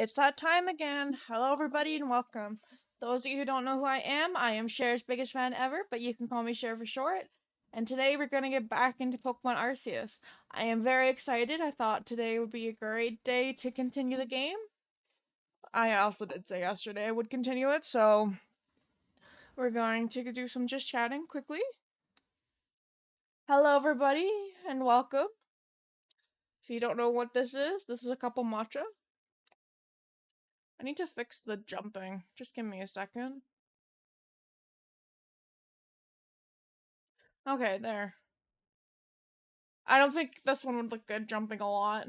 It's that time again. Hello, everybody, and welcome. Those of you who don't know who I am Cher's biggest fan ever, but you can call me Cher for short. And today we're going to get back into Pokemon Arceus. I am very excited. I thought today would be a great day to continue the game. I also did say yesterday I would continue it, so we're going to do some just chatting quickly. Hello, everybody, and welcome. If you don't know what this is a couple matcha. I need to fix the jumping. Just give me a second. Okay, there. I don't think this one would look good jumping a lot.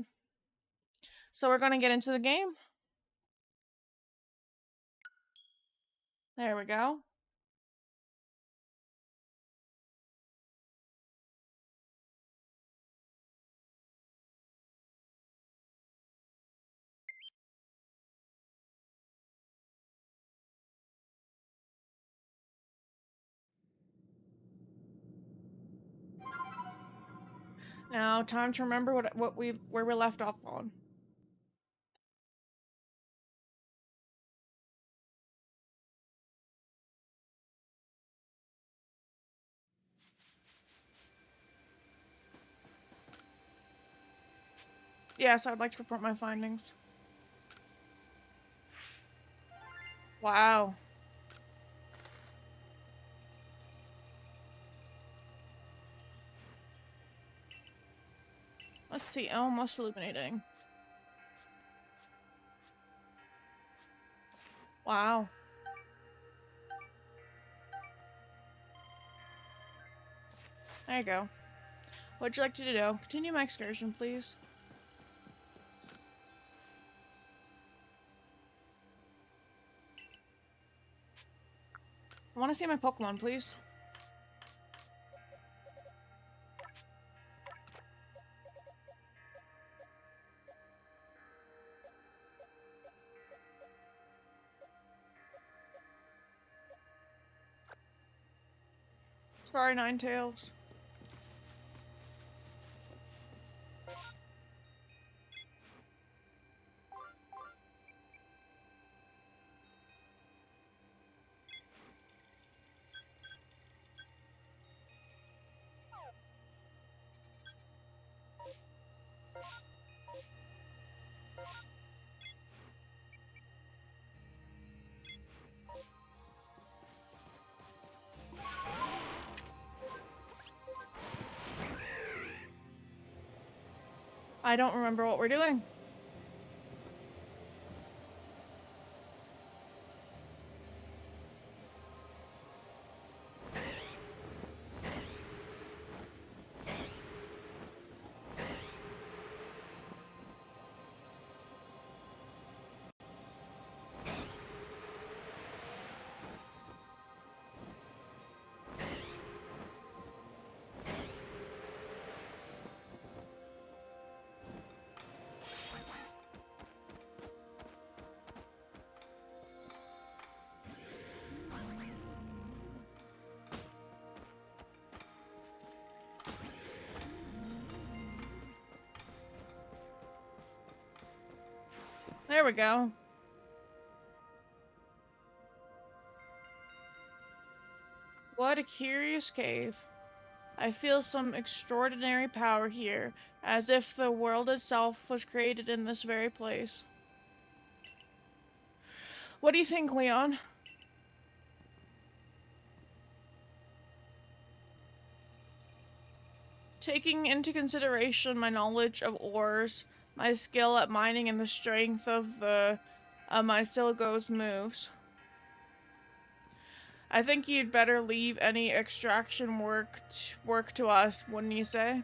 So we're gonna get into the game. There we go. Now, time to remember where we left off on. Yes, I would like to report my findings. Wow. Let's see, almost illuminating. Wow. There you go. What'd you like to do? Continue my excursion, please. I want to see my Pokemon, please. Sorry, Ninetales. I don't remember what we're doing. There we go. What a curious cave. I feel some extraordinary power here, as if the world itself was created in this very place. What do you think, Leon? Taking into consideration my knowledge of ores, my skill at mining, and the strength of my Silgo's moves, I think you'd better leave any extraction work to us, wouldn't you say?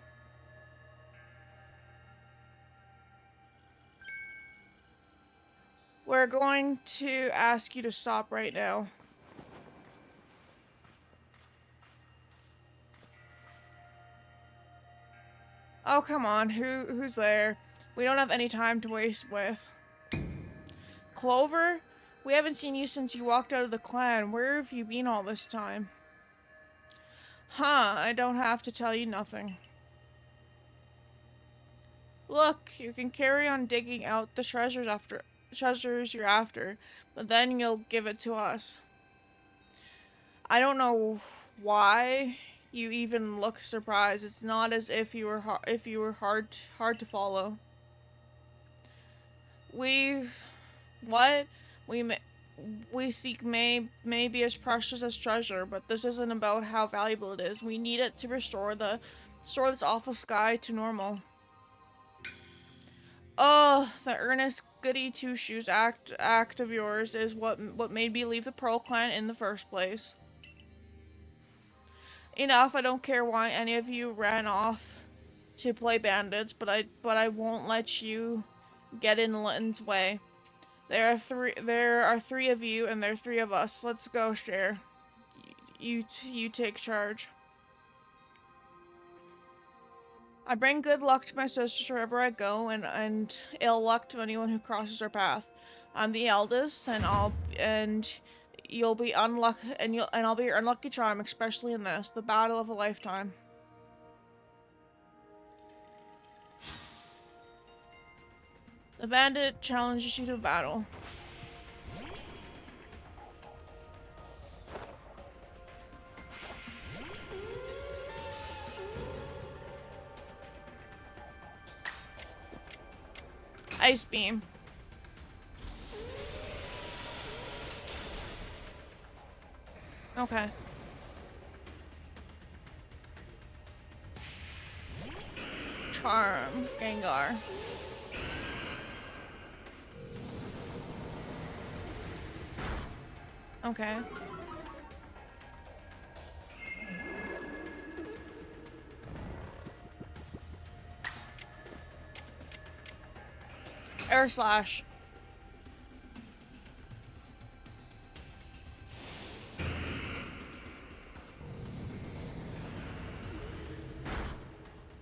We're going to ask you to stop right now. Oh, come on. Who's there? We don't have any time to waste with. Clover? We haven't seen you since you walked out of the clan. Where have you been all this time? Huh, I don't have to tell you nothing. Look, you can carry on digging out the treasures after treasures you're after, but then you'll give it to us. I don't know why you even look surprised. It's not as if you were hard to follow. We what we may, we seek may be as precious as treasure, but this isn't about how valuable it is. We need it to restore this awful sky to normal. Oh, the earnest goody two shoes act of yours is what made me leave the Pearl Clan in the first place. Enough. I don't care why any of you ran off to play bandits, but I won't let you get in Linton's way. There are three of you, and there are three of us. Let's go, Cher. You take charge. I bring good luck to my sisters wherever I go, and ill luck to anyone who crosses our path. I'm the eldest, and you'll be unlucky, and I'll be your unlucky charm, especially in this, the battle of a lifetime. The bandit challenges you to battle. Ice beam. Okay. Charm. Gengar. Okay. Air slash.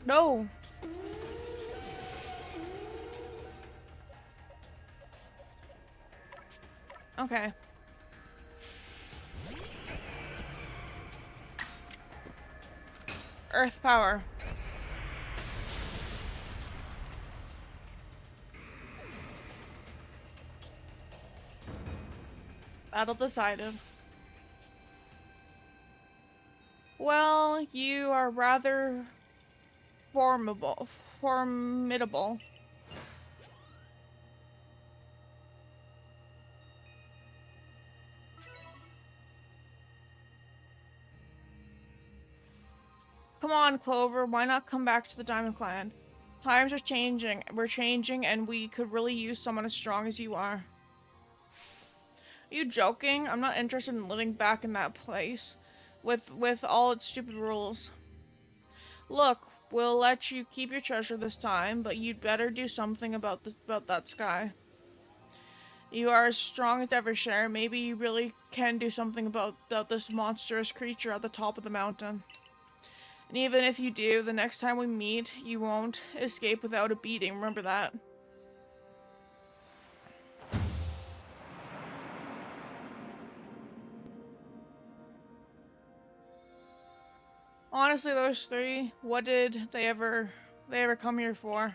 No. Okay. Earth power. Battle decided. Well, you are rather formidable. Come on, Clover, why not come back to the Diamond Clan? Times are changing. We're changing, and we could really use someone as strong as you are. Are you joking? I'm not interested in living back in that place with all its stupid rules. Look, we'll let you keep your treasure this time, but you'd better do something about that sky. You are as strong as ever, Cher. Maybe you really can do something about this monstrous creature at the top of the mountain. And even if you do, the next time we meet, you won't escape without a beating. Remember that. Honestly, those three, what did they ever come here for?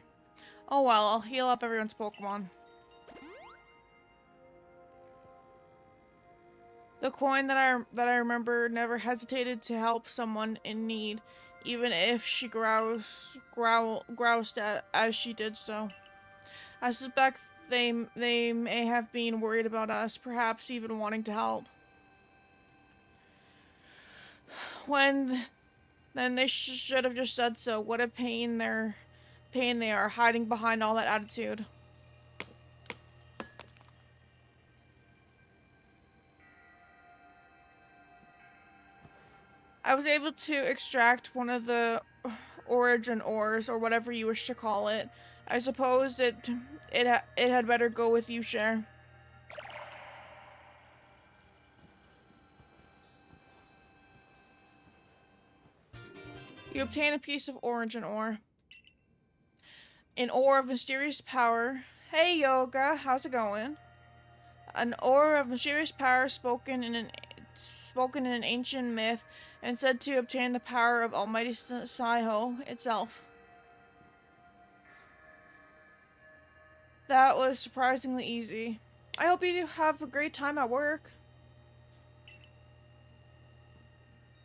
Oh well, I'll heal up everyone's Pokemon. The coin that I remember never hesitated to help someone in need, even if she groused as she did so. I suspect they may have been worried about us, perhaps even wanting to help. Then they should have just said so. What a pain they are hiding behind all that attitude. I was able to extract one of the origin ores, or whatever you wish to call it. I suppose it had better go with you, Cher. You obtain a piece of origin ore. An ore of mysterious power. Hey, Yoga, how's it going? An ore of mysterious power spoken in an ancient myth and said to obtain the power of Almighty Saiho itself. That was surprisingly easy. I hope you have a great time at work.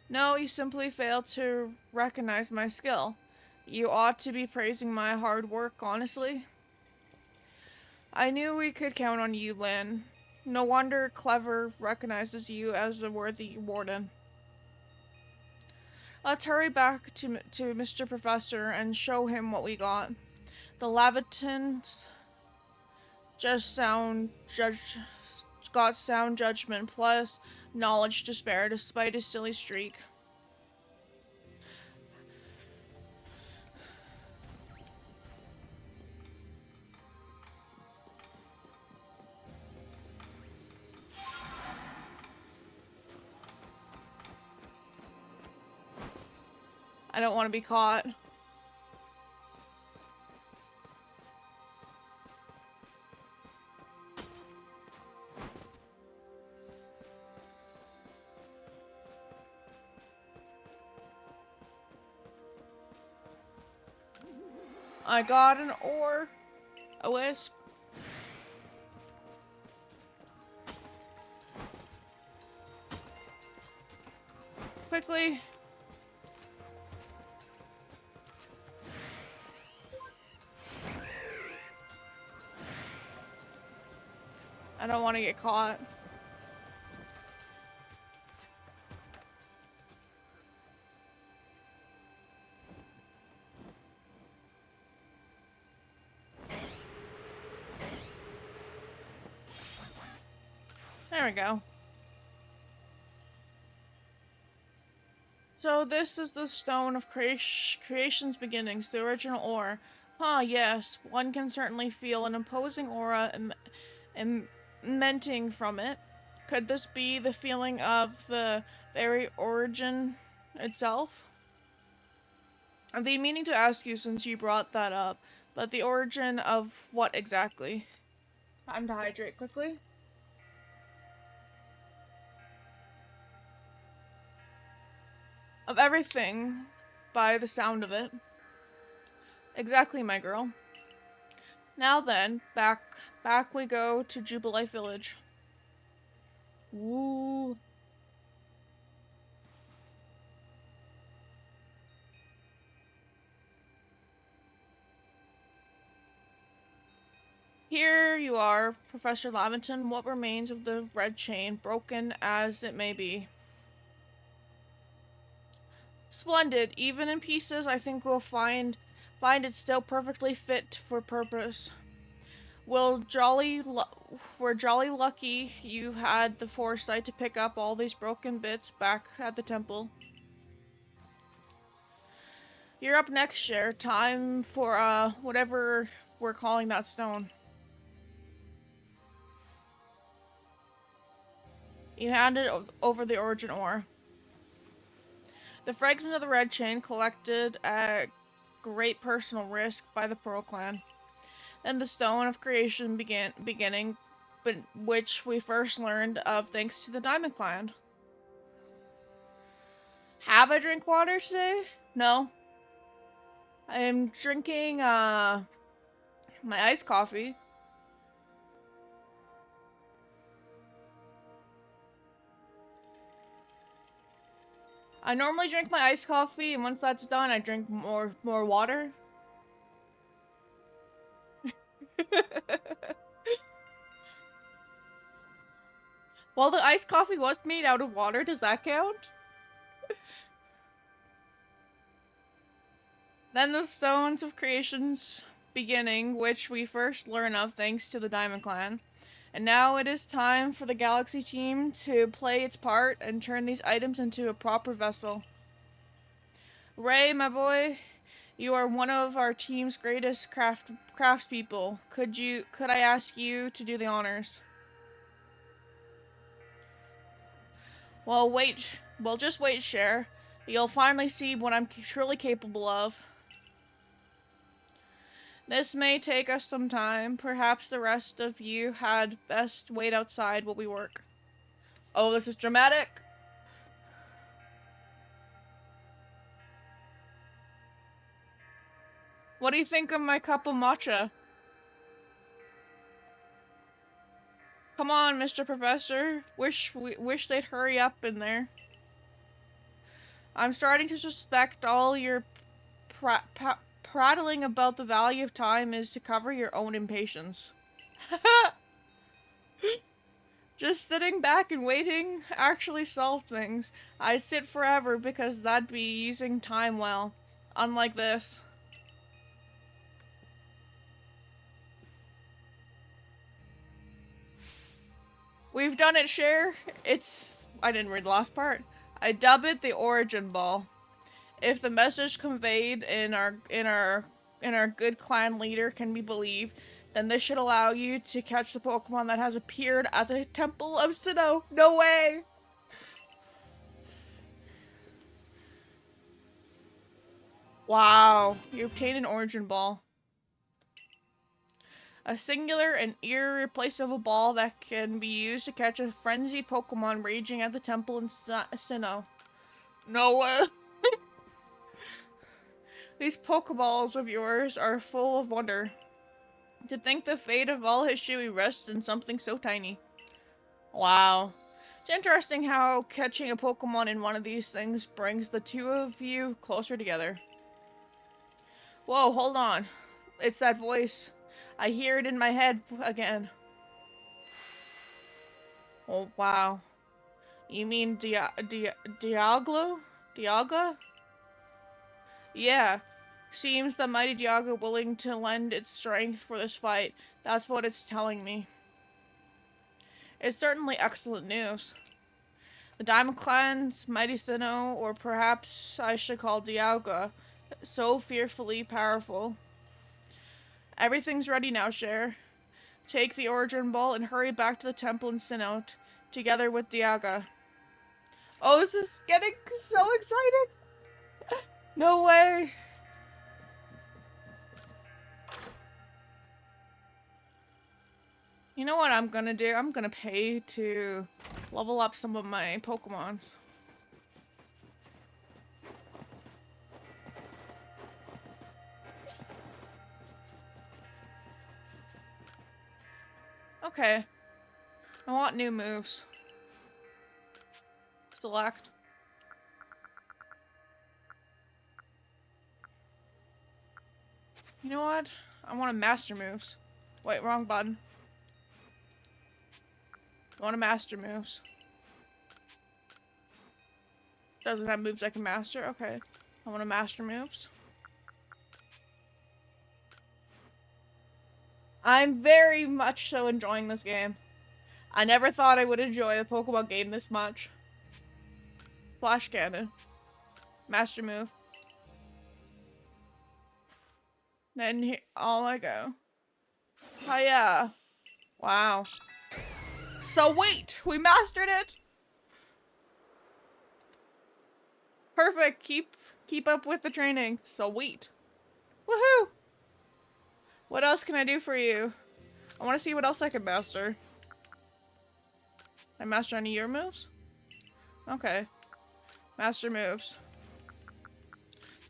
No, you simply failed to recognize my skill. You ought to be praising my hard work, honestly. I knew we could count on you, Lynn. No wonder Clever recognizes you as a worthy warden. Let's hurry back to Mr. Professor and show him what we got. The Lavitans just got sound judgment plus knowledge to spare despite his silly streak. I don't want to be caught. I got an ore. A wisp. Quickly. I don't want to get caught. There we go. So this is the stone of creation's beginnings, the original ore. Huh, yes, one can certainly feel an imposing aura ementing from it. Could this be the feeling of the very origin itself? I've been meaning to ask you since you brought that up, but the origin of what exactly? Time to hydrate quickly. Of everything, by the sound of it. Exactly, my girl. Now then, back we go to Jubilee Village. Woo. Here you are, Professor Lavington. What remains of the red chain, broken as it may be? Splendid. Even in pieces, I think we'll find it still perfectly fit for purpose. We're jolly lucky you had the foresight to pick up all these broken bits back at the temple. You're up next, Cher. Time for, whatever we're calling that stone. You handed over the origin ore. The fragment of the red chain collected at great personal risk by the Pearl Clan. Then the stone of creation beginning, but which we first learned of thanks to the Diamond Clan. Have I drink water today? No. I'm drinking, my iced coffee. I normally drink my iced coffee, and once that's done, I drink more water. Well, the iced coffee was made out of water. Does that count? Then the stones of creation's beginning, which we first learn of thanks to the Diamond Clan. And now it is time for the Galaxy team to play its part and turn these items into a proper vessel. Ray, my boy, you are one of our team's greatest craftspeople. Could I ask you to do the honors? Well, just wait, Cher. You'll finally see what I'm truly capable of. This may take us some time. Perhaps the rest of you had best wait outside while we work. Oh, this is dramatic. What do you think of my cup of matcha? Come on, Mr. Professor. Wish they'd hurry up in there. I'm starting to suspect all your prattling about the value of time is to cover your own impatience. Just sitting back and waiting actually solved things. I'd sit forever because that'd be using time well. Unlike this. We've done it, Cher. I didn't read the last part. I dub it the origin ball. If the message conveyed in our good clan leader can be believed, then this should allow you to catch the Pokemon that has appeared at the Temple of Sinnoh. No way! Wow, you obtain an origin ball. A singular and irreplaceable ball that can be used to catch a frenzied Pokemon raging at the temple in Sinnoh. No way! These Pokeballs of yours are full of wonder. To think the fate of all history rests in something so tiny. Wow. It's interesting how catching a Pokemon in one of these things brings the two of you closer together. Whoa, hold on. It's that voice. I hear it in my head again. Oh, wow. You mean Dialga? Dialga? Yeah. Seems the mighty Dialga willing to lend its strength for this fight. That's what it's telling me. It's certainly excellent news. The Diamond Clan's mighty Sinnoh, or perhaps I should call Dialga, so fearfully powerful. Everything's ready now, Cher. Take the Origin Ball and hurry back to the temple in Sinnoh, together with Dialga. Oh, this is getting so exciting! No way! You know what I'm gonna do? I'm gonna pay to level up some of my Pokemons. Okay. I want new moves. Select. You know what? I want to master moves. Wait, wrong button. I want to master moves. Doesn't have moves I can master? Okay. I want to master moves. I'm very much so enjoying this game. I never thought I would enjoy a Pokemon game this much. Flash Cannon. Master move. Then here, all I go. Oh yeah. Wow. So wait, we mastered it! Perfect, keep up with the training. Sweet. Woohoo! What else can I do for you? I want to see what else I can master. I master any of your moves? Okay. Master moves.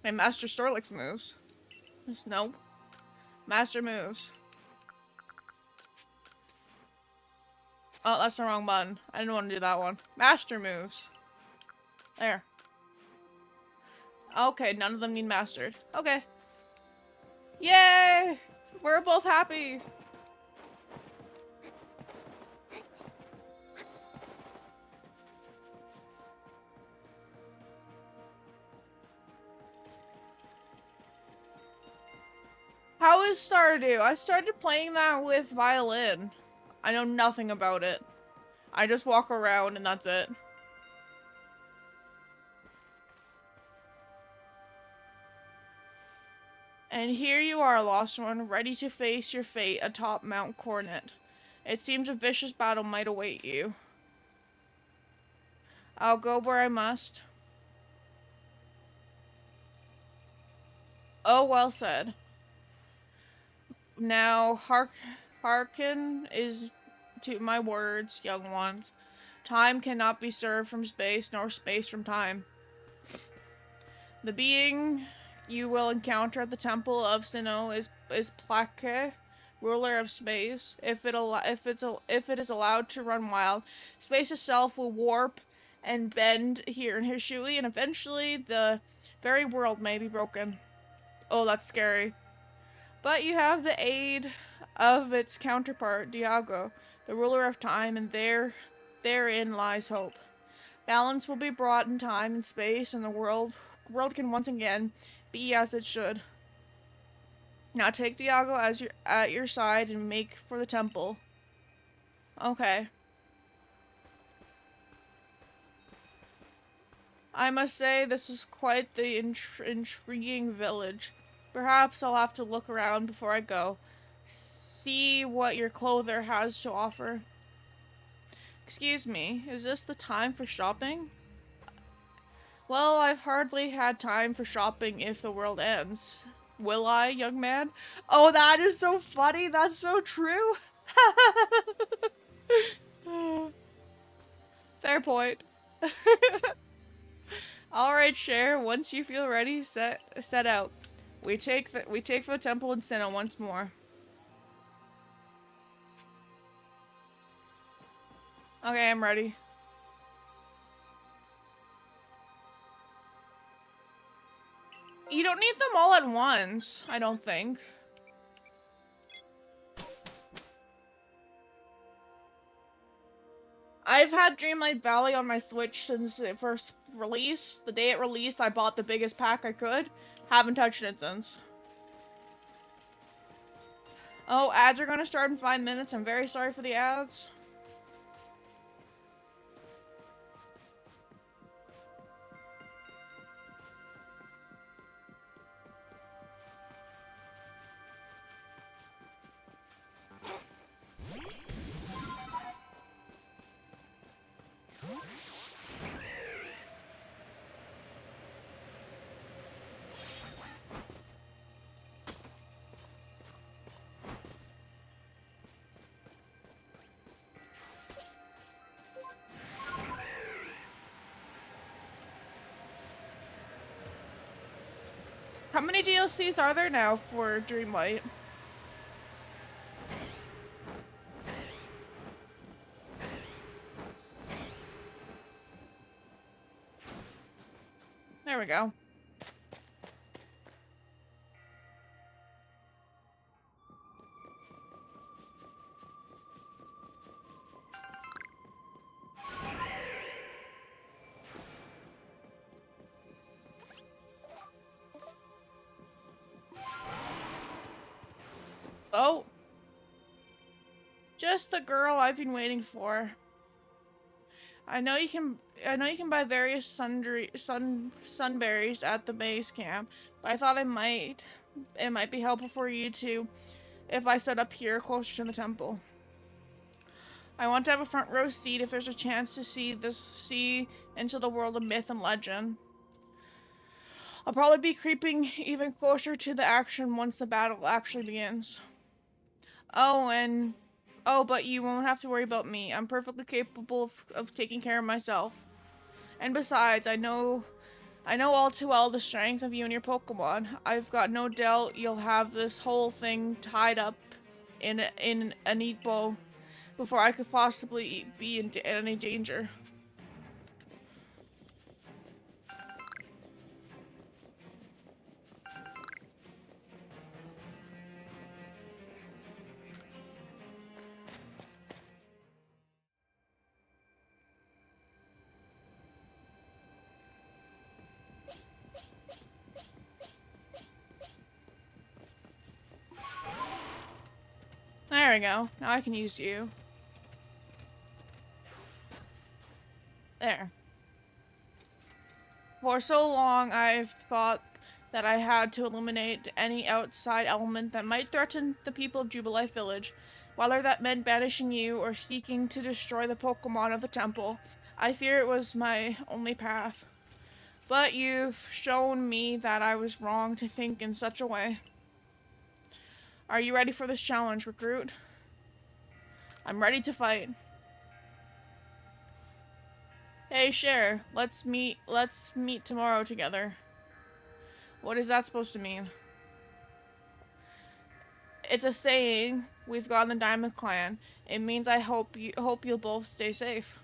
I master Storlix moves. Nope. Master moves. Oh, that's the wrong button. I didn't want to do that one. Master moves. There. Okay, none of them need mastered. Okay. Yay! We're both happy. How is Stardew? I started playing that with violin. I know nothing about it. I just walk around and that's it. And here you are, Lost One, ready to face your fate atop Mount Coronet. It seems a vicious battle might await you. I'll go where I must. Oh, well said. Now, hearken is to my words, young ones. Time cannot be served from space, nor space from time. The being you will encounter at the Temple of Sinnoh is Plaque, ruler of space. If it is allowed to run wild, space itself will warp and bend here in Hishui, and eventually the very world may be broken. Oh, that's scary. But you have the aid of its counterpart, Diago, the ruler of time, and therein lies hope. Balance will be brought in time and space, and the world can once again be as it should. Now take Diago as at your side and make for the temple. Okay. I must say this is quite the intriguing village. Perhaps I'll have to look around before I go. See what your clother has to offer. Excuse me, is this the time for shopping? Well, I've hardly had time for shopping if the world ends. Will I, young man? Oh, that is so funny. That's so true. Fair point. Alright, Cher, once you feel ready, set out. We take for the temple in Sinnoh once more. Okay, I'm ready. You don't need them all at once, I don't think. I've had Dreamlight Valley on my Switch since it first released. The day it released, I bought the biggest pack I could. Haven't touched it since. Oh, ads are gonna start in 5 minutes. I'm very sorry for the ads. How many DLCs are there now for Dreamlight? There we go. Oh. Just the girl I've been waiting for. I know you can buy various sunberries at the base camp, but I thought it might be helpful for you too if I set up here closer to the temple. I want to have a front row seat if there's a chance to see into the world of myth and legend. I'll probably be creeping even closer to the action once the battle actually begins. Oh, but you won't have to worry about me. I'm perfectly capable of taking care of myself. And besides, I know all too well the strength of you and your Pokemon. I've got no doubt you'll have this whole thing tied up in a neat bow before I could possibly be in any danger. There we go. Now I can use you. There. For so long, I've thought that I had to eliminate any outside element that might threaten the people of Jubilife Village. Whether that meant banishing you or seeking to destroy the Pokemon of the temple, I fear it was my only path. But you've shown me that I was wrong to think in such a way. Are you ready for this challenge, recruit? I'm ready to fight. Hey, Cher, let's meet tomorrow together. What is that supposed to mean? It's a saying we've got in the Diamond Clan. It means I hope you'll both stay safe.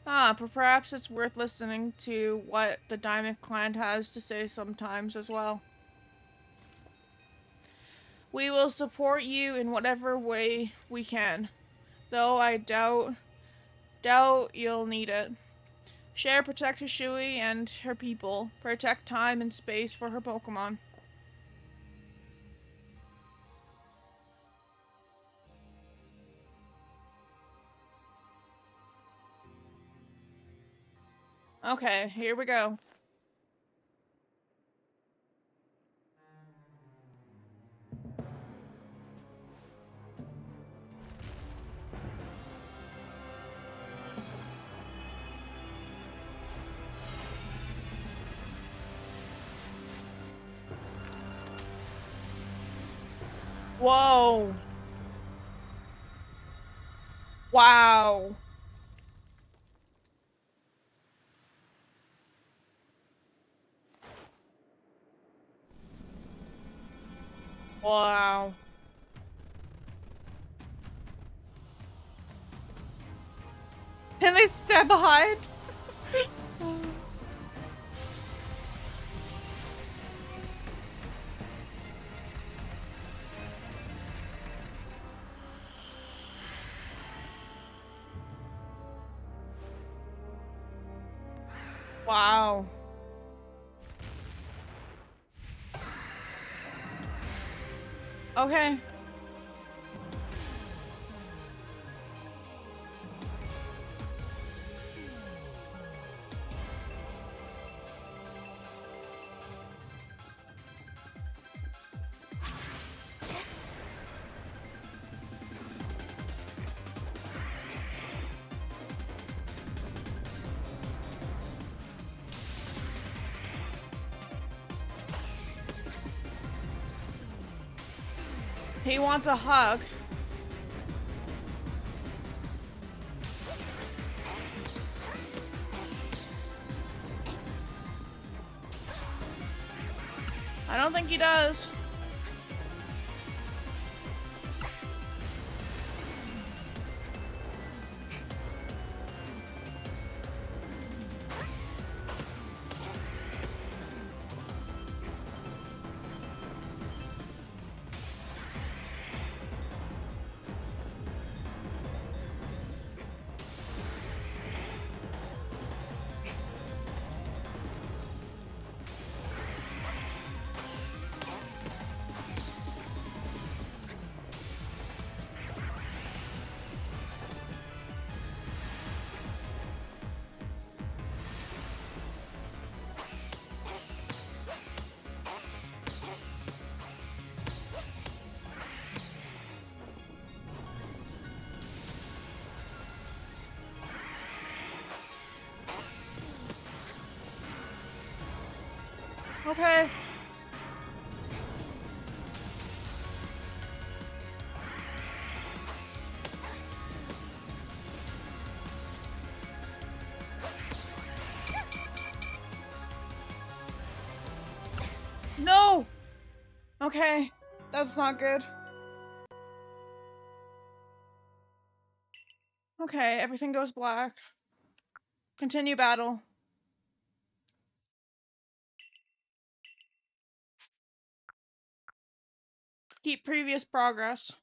But perhaps it's worth listening to what the Diamond Clan has to say sometimes as well. We will support you in whatever way we can, though I doubt you'll need it. Share protect Hishui and her people. Protect time and space for her Pokemon. Okay, here we go. Whoa. Wow. Wow. Can they step behind? Wow. Okay. He wants a hug. I don't think he does. Okay. No! Okay. That's not good. Okay, everything goes black. Continue battle. Keep previous progress.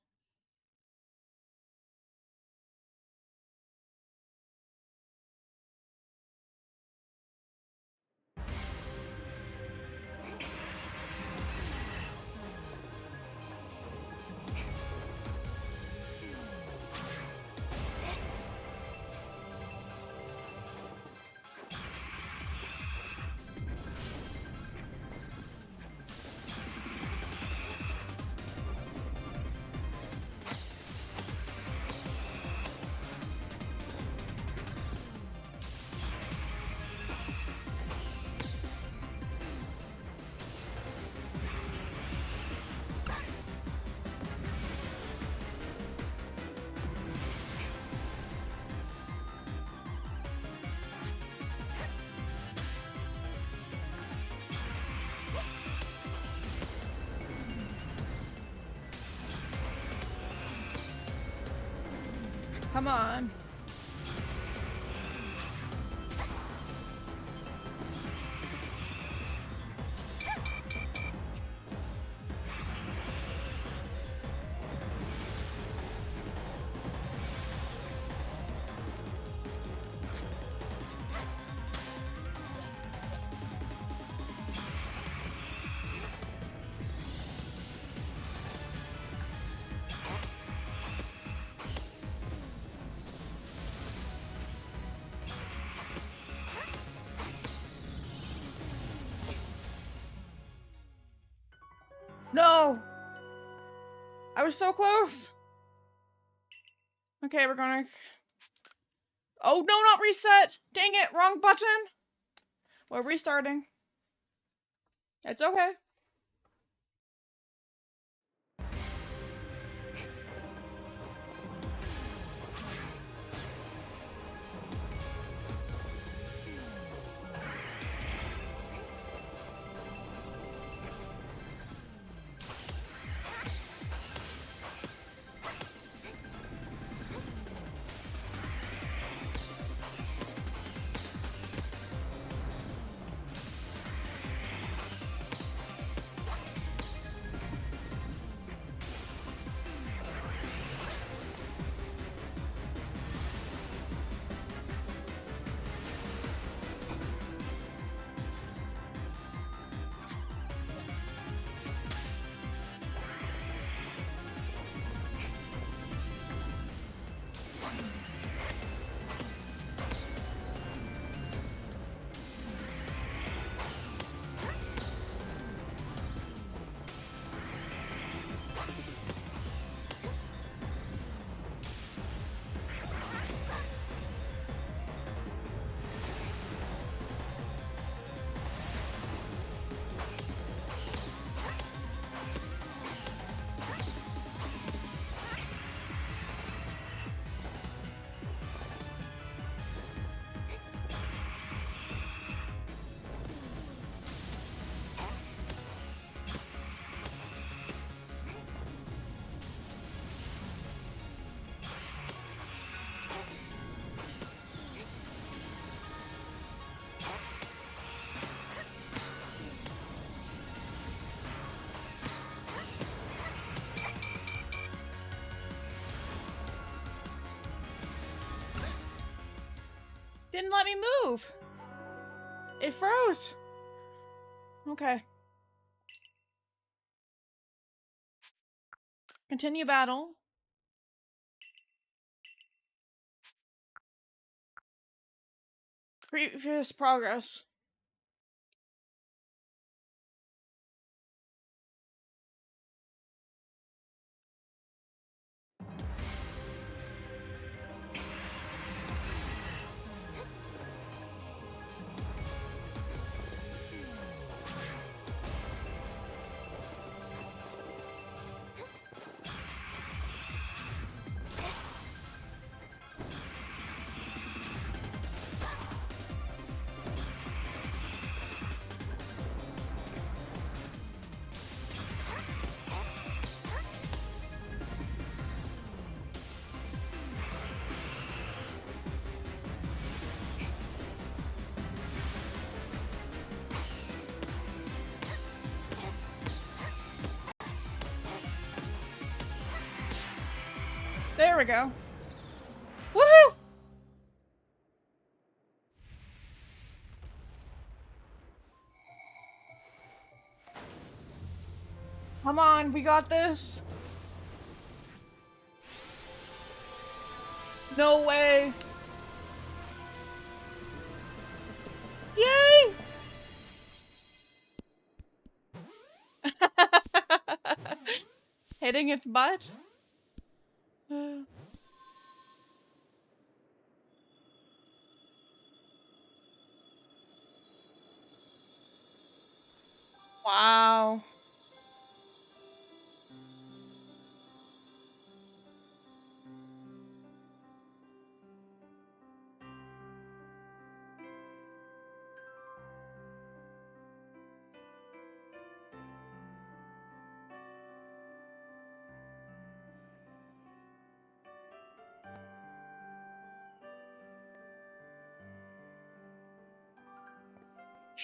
Come on. No! I was so close! Okay, we're gonna... Oh, no, not reset! Dang it, wrong button! We're restarting. It's okay. Didn't let me move! It froze! Okay. Continue battle. Previous progress. There we go. Woohoo! Come on, we got this. No way. Yay! Hitting its butt. Wow.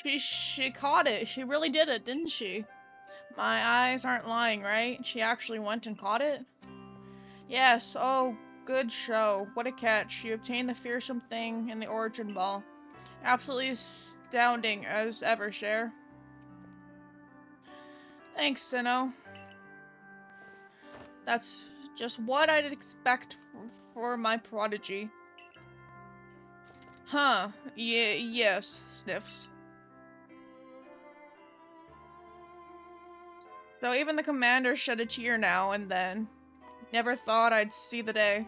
She caught it. She really did it, didn't she? My eyes aren't lying, right? She actually went and caught it? Yes, oh, good show. What a catch. You obtained the fearsome thing in the origin ball. Absolutely astounding as ever, Cher. Thanks, Sinnoh. That's just what I'd expect for my prodigy. Huh, yes, sniffs. So even the commander shed a tear now and then. Never thought I'd see the day.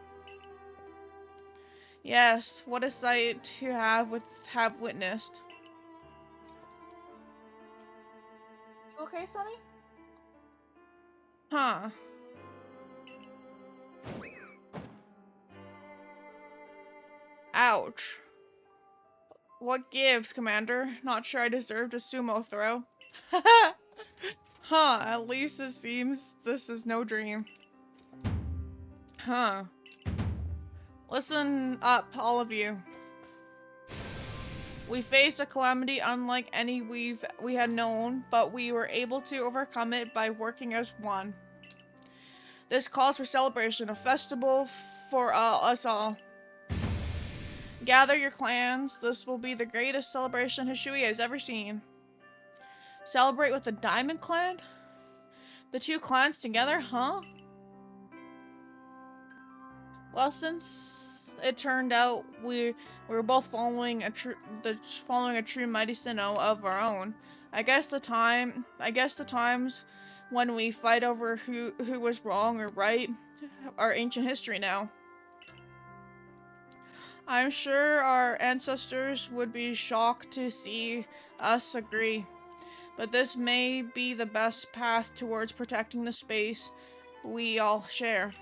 Yes, what a sight to have witnessed. You okay, Sonny? Huh. Ouch. What gives, Commander? Not sure I deserved a sumo throw. Huh, at least it seems this is no dream. Huh. Listen up, all of you. We faced a calamity unlike any we had known, but we were able to overcome it by working as one. This calls for celebration, a festival for us all. Gather your clans. This will be the greatest celebration Hishui has ever seen. Celebrate with the Diamond Clan? The two clans together, huh? Well, since it turned out we were both following a true mighty Sinnoh of our own, I guess the times when we fight over who was wrong or right are ancient history now. I'm sure our ancestors would be shocked to see us agree, but this may be the best path towards protecting the space we all share.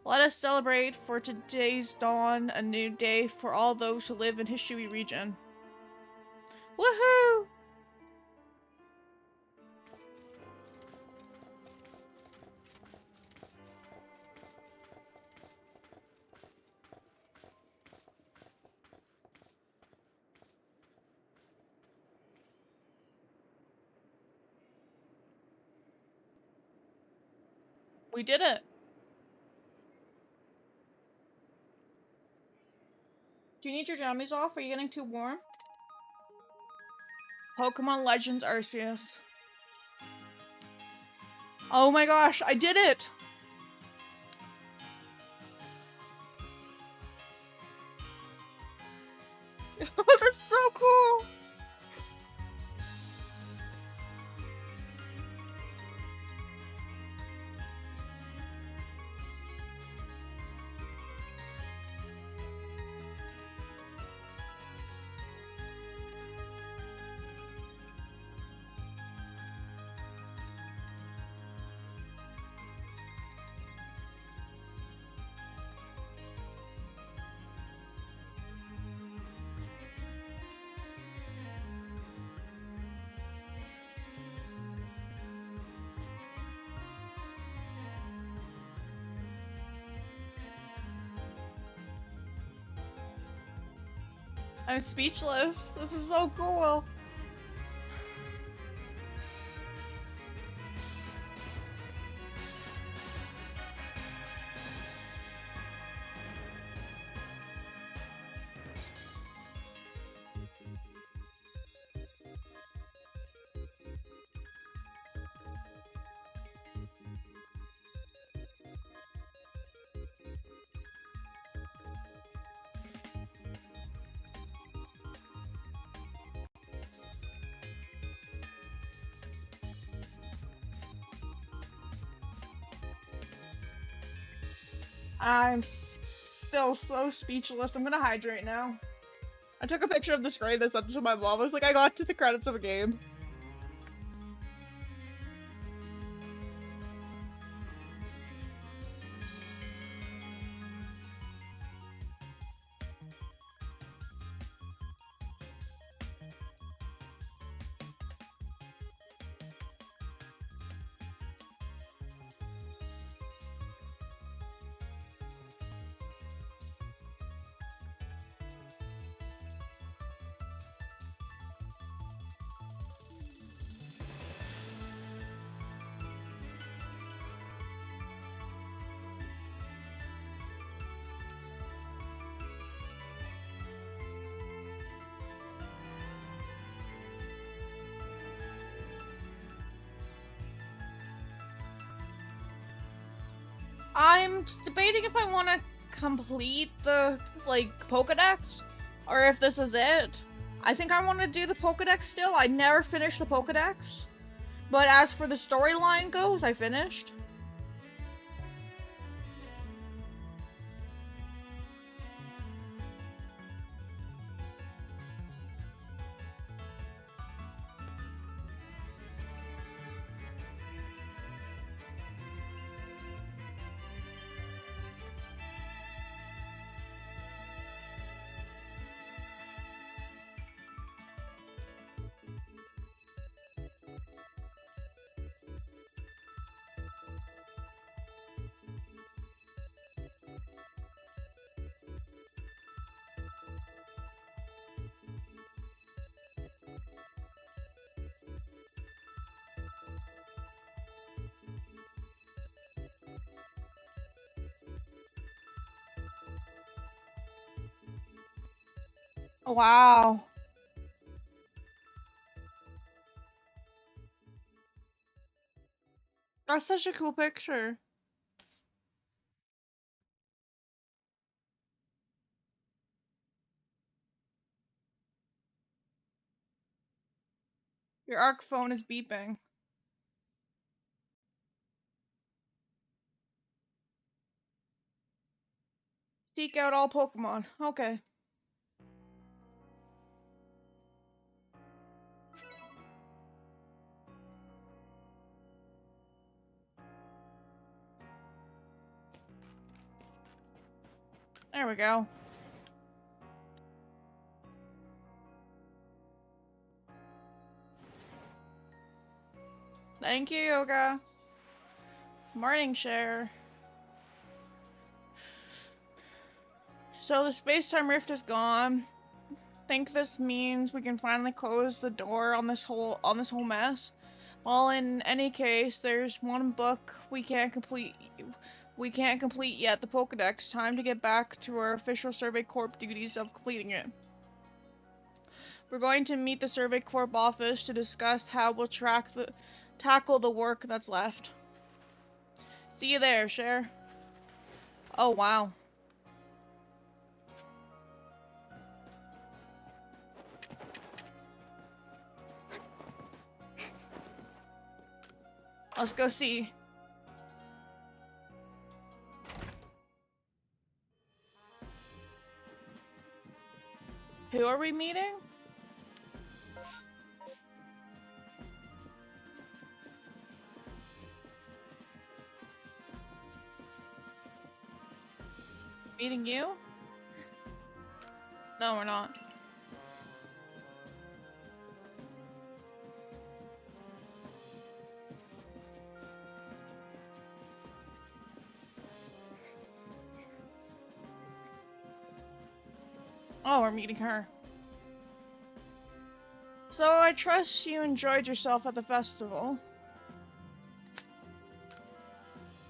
Let us celebrate for today's dawn, a new day for all those who live in Hishui region. Woohoo! We did it! Do you need your jammies off? Are you getting too warm? Pokemon Legends Arceus. Oh my gosh, I did it! That's so cool! I'm speechless. This is so cool. I'm still so speechless. I'm gonna hydrate now. I took a picture of the screen that sent it to my mom. I was like, I got to the credits of a game. I'm debating if I want to complete the, like, Pokedex, or if this is it. I think I want to do the Pokedex still. I never finished the Pokedex. But as for the storyline goes, I finished. Wow. That's such a cool picture. Your ARC phone is beeping. Seek out all Pokemon. Okay. There we go. Thank you, Yoga. Morning share. So the space-time rift is gone. Think this means we can finally close the door on this whole mess. Well, in any case, there's one book we can't complete. We can't complete yet, the Pokedex. Time to get back to our official Survey Corp duties of completing it. We're going to meet the Survey Corp office to discuss how we'll tackle the work that's left. See you there, Cher. Oh, wow. Let's go see. Who are we meeting? Meeting you? No, we're not. Oh, we're meeting her. So I trust you enjoyed yourself at the festival.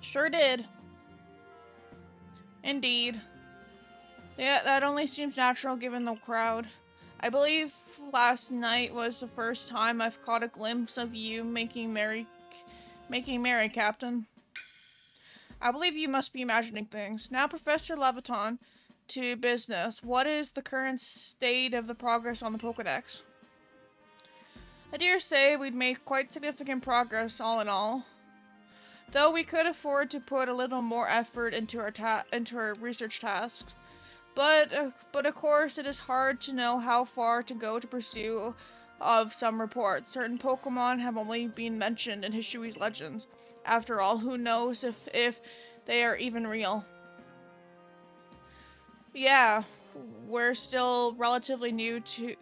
Sure did. Indeed. Yeah, that only seems natural given the crowd. I believe last night was the first time I've caught a glimpse of you making merry, Captain. I believe you must be imagining things. Now, Professor Leviton, to business. What is the current state of the progress on the Pokedex? I dare say we'd made quite significant progress, all in all. Though we could afford to put a little more effort into our research tasks. But of course, it is hard to know how far to go to pursue of some reports. Certain Pokemon have only been mentioned in Hishui's legends. After all, who knows if they are even real? Yeah, we're still relatively new to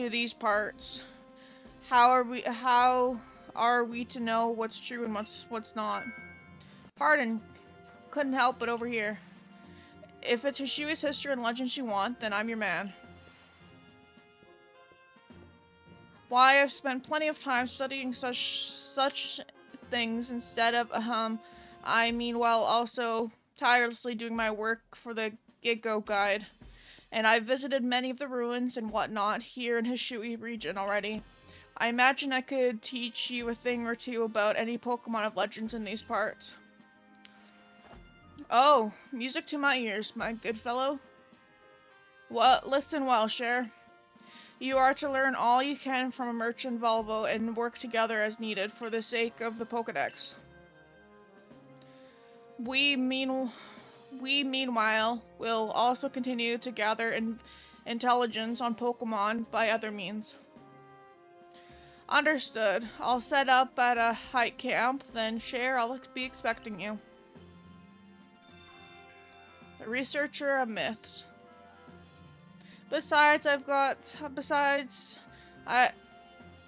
these parts. How are we to know what's true and what's not? Pardon, couldn't help but overhear. If it's Hishui's history and legends you want, then I'm your man. Why, I've spent plenty of time studying such things instead of while also tirelessly doing my work for the Giggo Guide. And I've visited many of the ruins and whatnot here in Hishui region already. I imagine I could teach you a thing or two about any Pokemon of legends in these parts. Oh, music to my ears, my good fellow. Well, listen well, Cher. You are to learn all you can from a merchant Volvo and work together as needed for the sake of the Pokedex. We, mean, we meanwhile, will also continue to gather intelligence on Pokemon by other means. Understood. I'll set up at a hike camp, then Cher, I'll be expecting you. The researcher of myths. Besides, I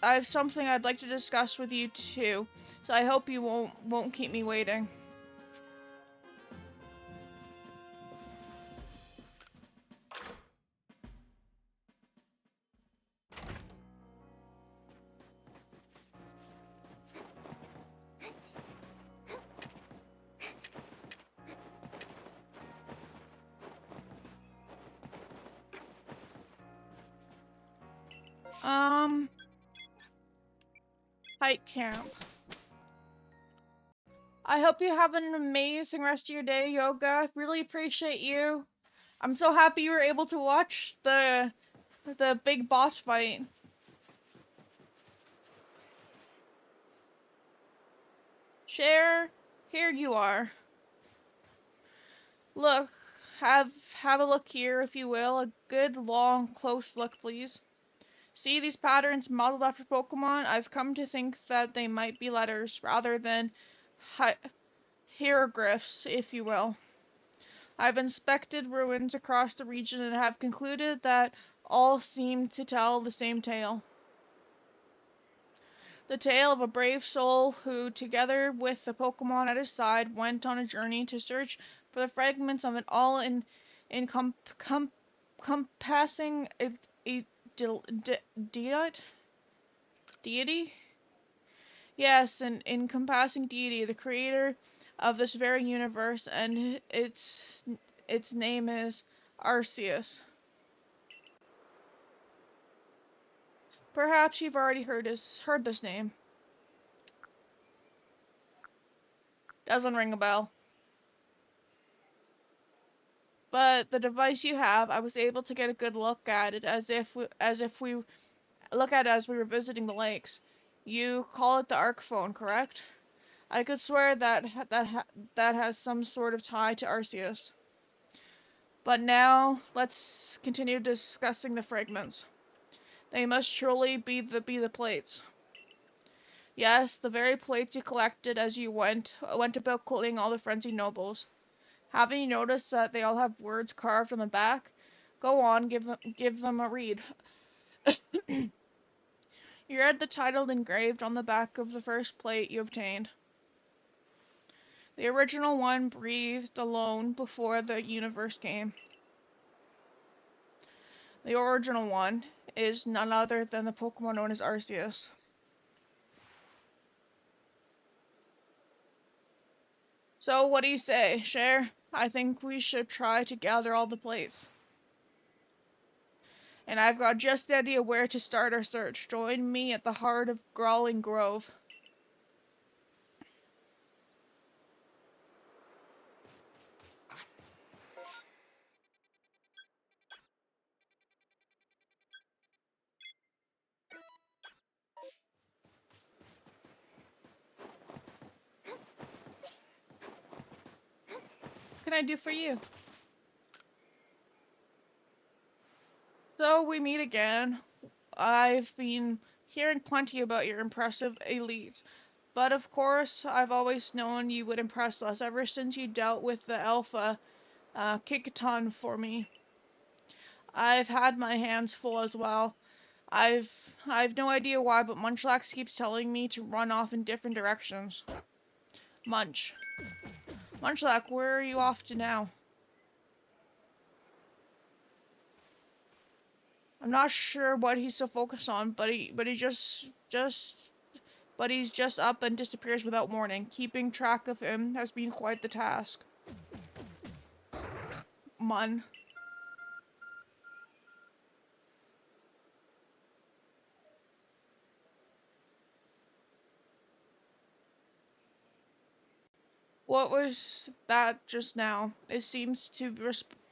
I have something I'd like to discuss with you too. So I hope you won't keep me waiting. Um, Hike camp. I hope you have an amazing rest of your day, Yoga. Really appreciate you. I'm so happy you were able to watch the big boss fight. Cher, here you are. Look, have a look here, if you will. A good, long, close look, please. See these patterns modeled after Pokemon? I've come to think that they might be letters rather than hieroglyphs, if you will. I've inspected ruins across the region and have concluded that all seem to tell the same tale. The tale of a brave soul who, together with the Pokemon at his side, went on a journey to search for the fragments of an all-encompassing deity? Yes, an encompassing deity, the creator of this very universe, and its name is Arceus. Perhaps you've already heard this name. Doesn't ring a bell. But the device you have, I was able to get a good look at it as if we look at it as we were visiting the lakes. You call it the Arc phone, correct? I could swear that has some sort of tie to Arceus. But now let's continue discussing the fragments. They must surely be the plates. Yes, the very plates you collected as you went about killing all the frenzied nobles. Haven't you noticed that they all have words carved on the back? Go on, give them a read. You read the title engraved on the back of the first plate you obtained. The original one breathed alone before the universe came. The original one is none other than the Pokemon known as Arceus. So what do you say, Cher? I think we should try to gather all the plates. And I've got just the idea where to start our search. Join me at the heart of Growling Grove. What can I do for you? So we meet again. I've been hearing plenty about your impressive elite. But of course, I've always known you would impress us ever since you dealt with the Alpha Kikaton for me. I've had my hands full as well. I've no idea why, but Munchlax keeps telling me to run off in different directions. Munch. Munchlax, where are you off to now? I'm not sure what he's so focused on, but he's just up and disappears without warning. Keeping track of him has been quite the task. Mun. What was that just now? It seems to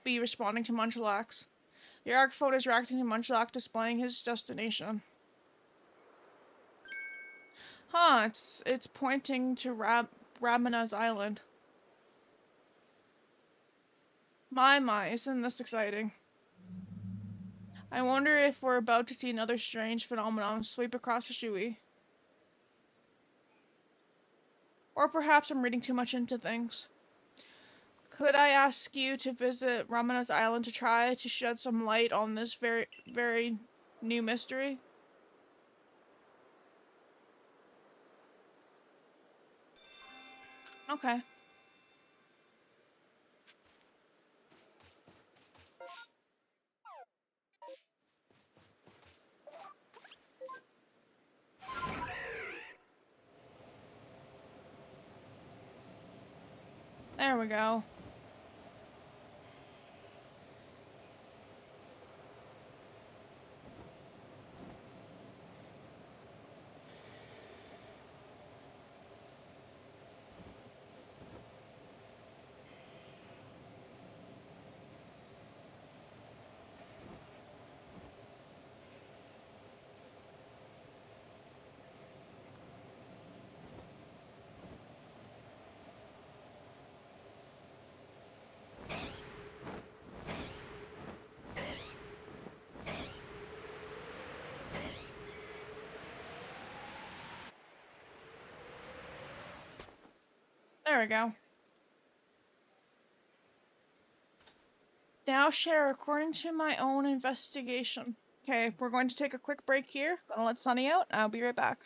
be responding to Munchlax. Your arc photo is reacting to Munchlax displaying his destination. Huh, it's pointing to Ramina's island. My, isn't this exciting? I wonder if we're about to see another strange phenomenon sweep across the Shui. Or perhaps I'm reading too much into things. Could I ask you to visit Ramina's island to try to shed some light on this very new mystery? Okay. There we go. There we go. Now share according to my own investigation. Okay, we're going to take a quick break here. Gonna let Sunny out. I'll be right back.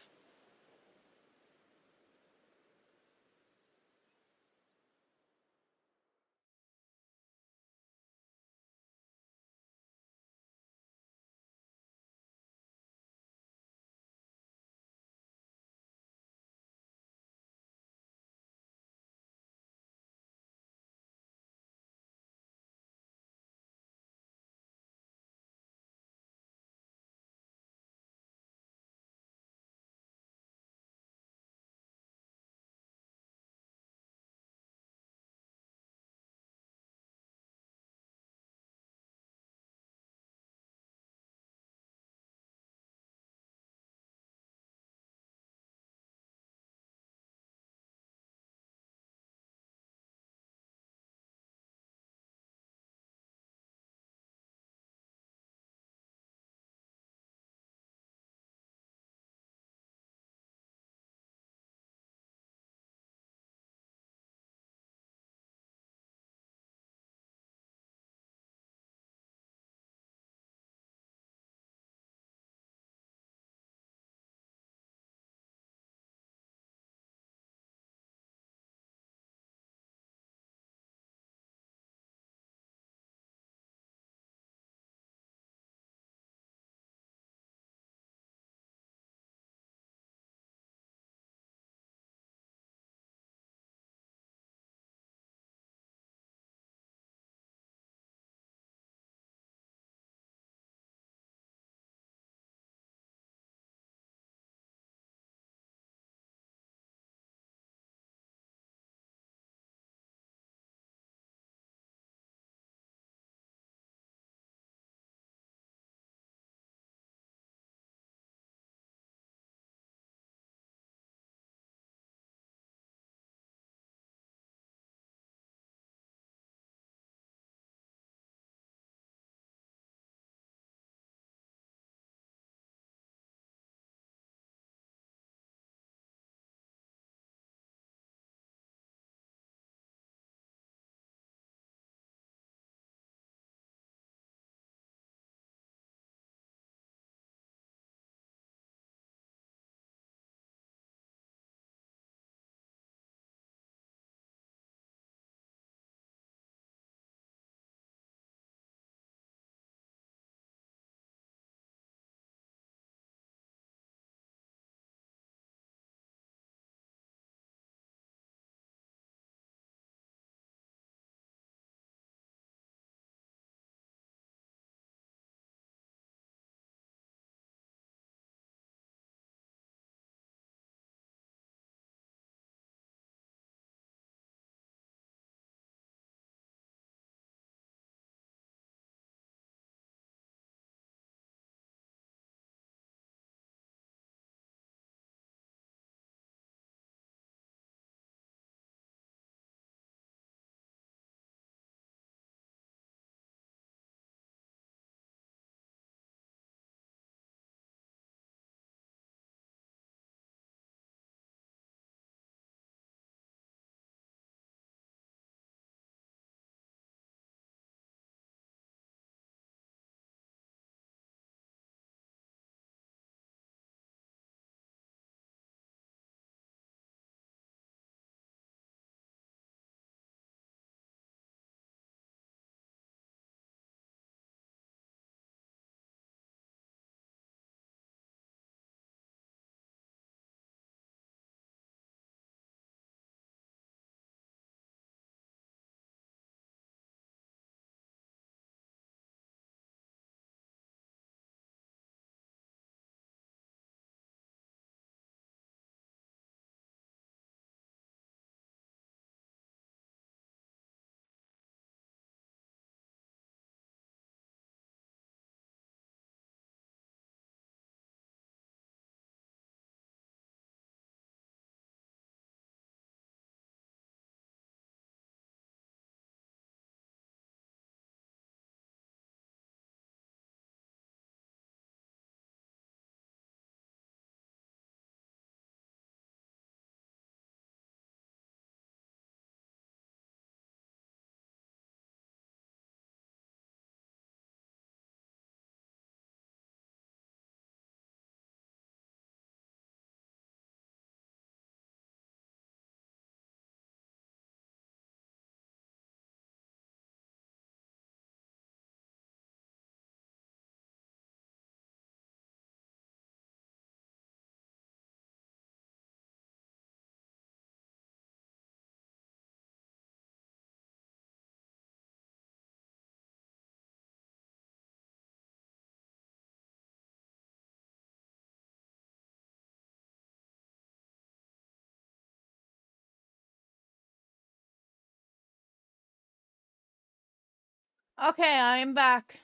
Okay, I am back.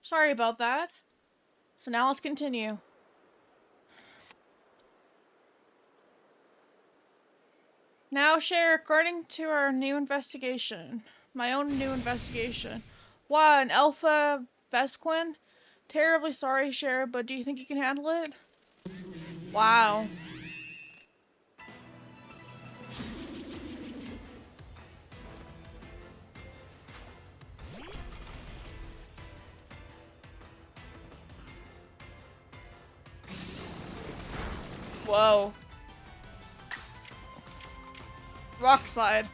Sorry about that. So now let's continue. Now, Cher, according to our new investigation, my own new investigation. Wow, an Alpha Vesquin? Terribly sorry, Cher, but do you think you can handle it? Wow. Whoa. Rock slide.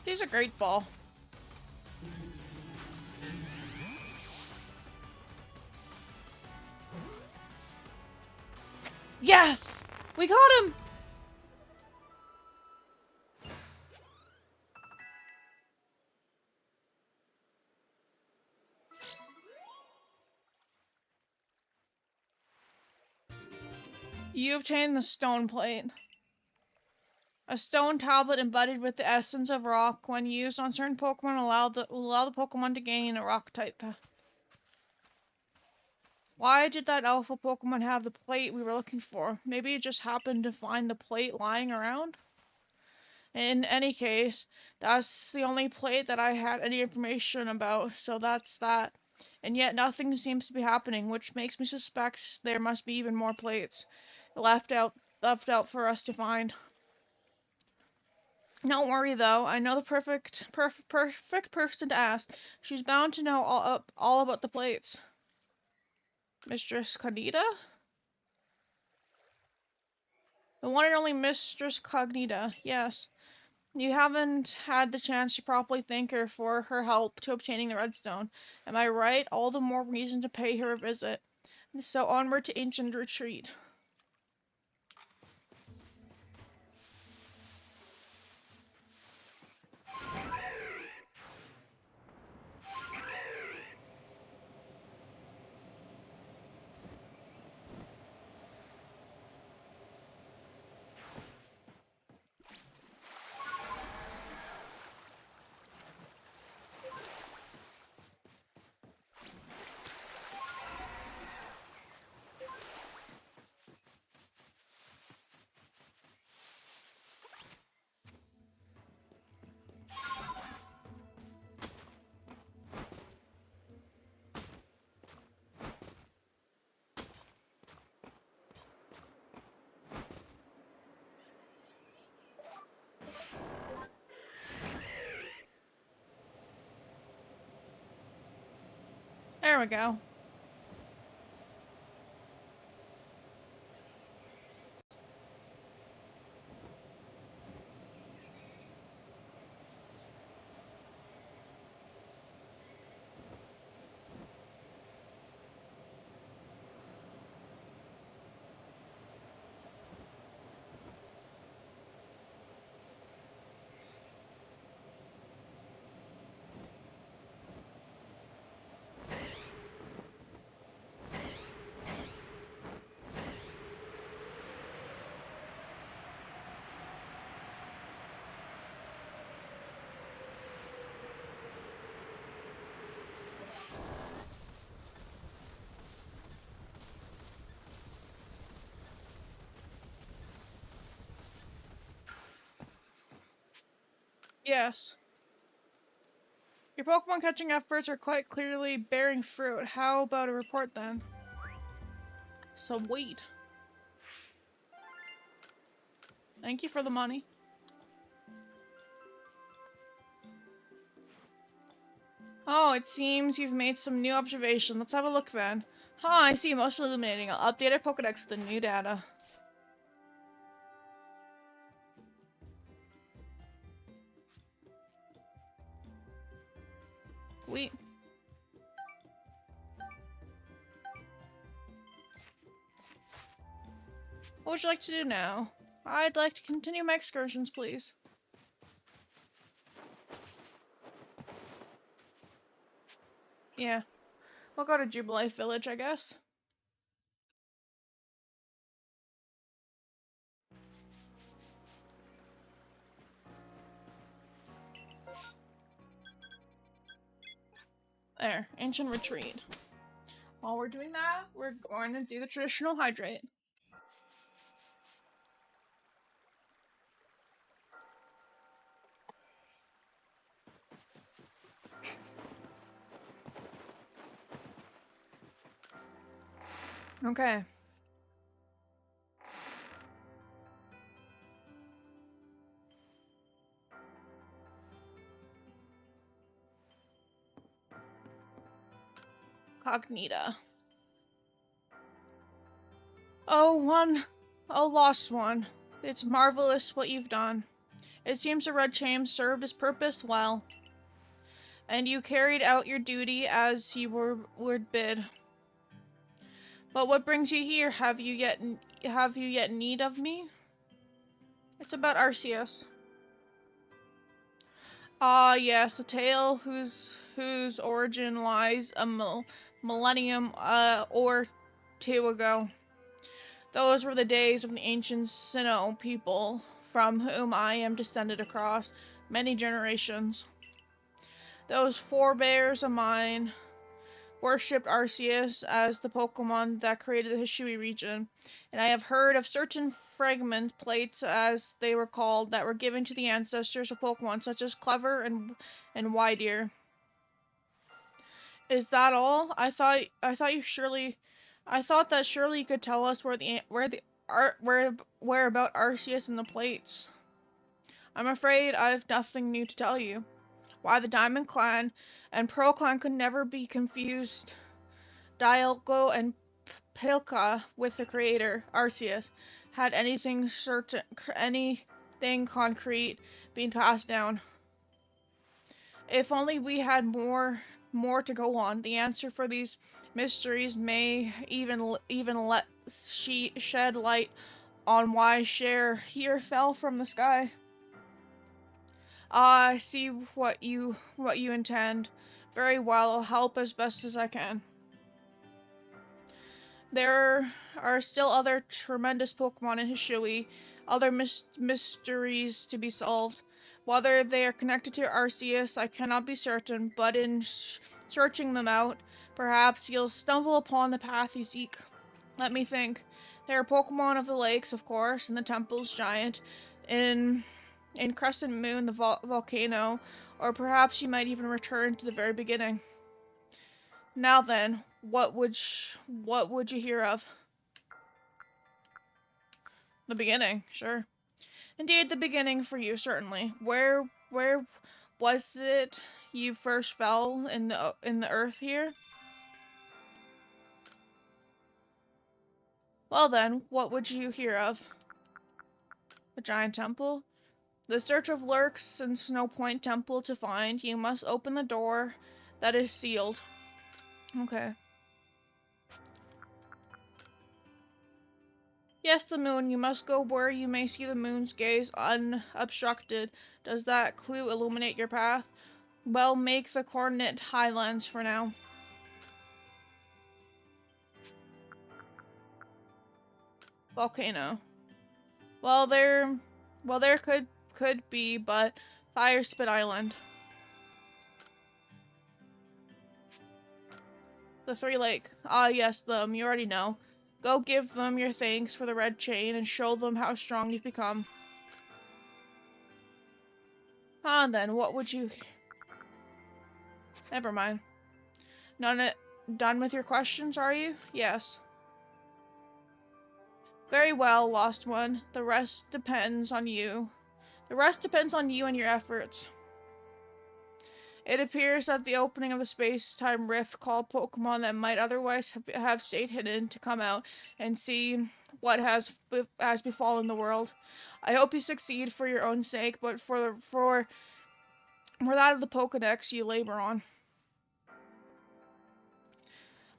She's a great ball. Yes! We got him! You obtained the stone plate. A stone tablet embedded with the essence of rock. When used on certain Pokemon, will allow the Pokemon to gain a rock type. Why did that alpha Pokemon have the plate we were looking for? Maybe it just happened to find the plate lying around? In any case, that's the only plate that I had any information about, so that's that. And yet nothing seems to be happening, which makes me suspect there must be even more plates left out for us to find. Don't worry though, I know the perfect person to ask. She's bound to know all about the plates. Mistress Cognita? The one and only Mistress Cognita, yes. You haven't had the chance to properly thank her for her help to obtaining the redstone. Am I right? All the more reason to pay her a visit. So onward to Ancient Retreat. There we go. Yes. Your Pokemon catching efforts are quite clearly bearing fruit. How about a report then? Sweet. Thank you for the money. Oh, it seems you've made some new observation. Let's have a look then. Huh, I see. Most illuminating. I'll update our Pokedex with the new data. Sweet. What would you like to do now? I'd like to continue my excursions, please. Yeah. We'll go to Jubilife Village, I guess. There, ancient retreat. While we're doing that, we're going to do the traditional hydrate. Okay. Cognita. Oh, lost one. It's marvelous what you've done. It seems the red chain served its purpose well, and you carried out your duty as you were bid. But what brings you here? Have you yet need of me? It's about Arceus. Ah, yes, a tale whose origin lies a millennium or two ago. Those were the days of the ancient Sinnoh people, from whom I am descended across many generations. Those forebears of mine worshipped Arceus as the Pokemon that created the Hishui region, and I have heard of certain fragment plates, as they were called, that were given to the ancestors of Pokemon such as Clever and Widear. Is that all? I thought that surely you could tell us where about Arceus and the plates. I'm afraid I have nothing new to tell you. Why the Diamond Clan and Pearl Clan could never be confused. Dialco and Pilka with the creator, Arceus, had anything concrete being passed down. If only we had more to go on. The answer for these mysteries may even let shed light on why Cher here fell from the sky. Ah, I see what you intend. Very well, I'll help as best as I can. There are still other tremendous Pokemon in Hishui, other mysteries to be solved. Whether they are connected to Arceus, I cannot be certain, but in searching them out, perhaps you'll stumble upon the path you seek. Let me think. There are Pokemon of the lakes, of course, and the temple's giant, in Crescent Moon, the volcano, or perhaps you might even return to the very beginning. Now then, what would you hear of? The beginning, sure. Indeed, the beginning for you, certainly. Where was it you first fell in the earth here? Well then, what would you hear of? The giant temple? The search of Lurks and Snow Point Temple to find, you must open the door that is sealed. Okay. Yes, the moon. You must go where you may see the moon's gaze unobstructed. Does that clue illuminate your path? Well, make the coordinate highlands for now. Volcano. Well, there could be, but Fire Spit Island. The Three Lake. Ah, yes, them. You already know. Go give them your thanks for the red chain and show them how strong you've become. Ah, then, what would you... Never mind. Done with your questions, are you? Yes. Very well, Lost One. The rest depends on you. The rest depends on you and your efforts. It appears that the opening of the space-time rift called Pokemon that might otherwise have stayed hidden to come out and see what has befallen the world. I hope you succeed for your own sake, but for that of the Pokedex you labor on.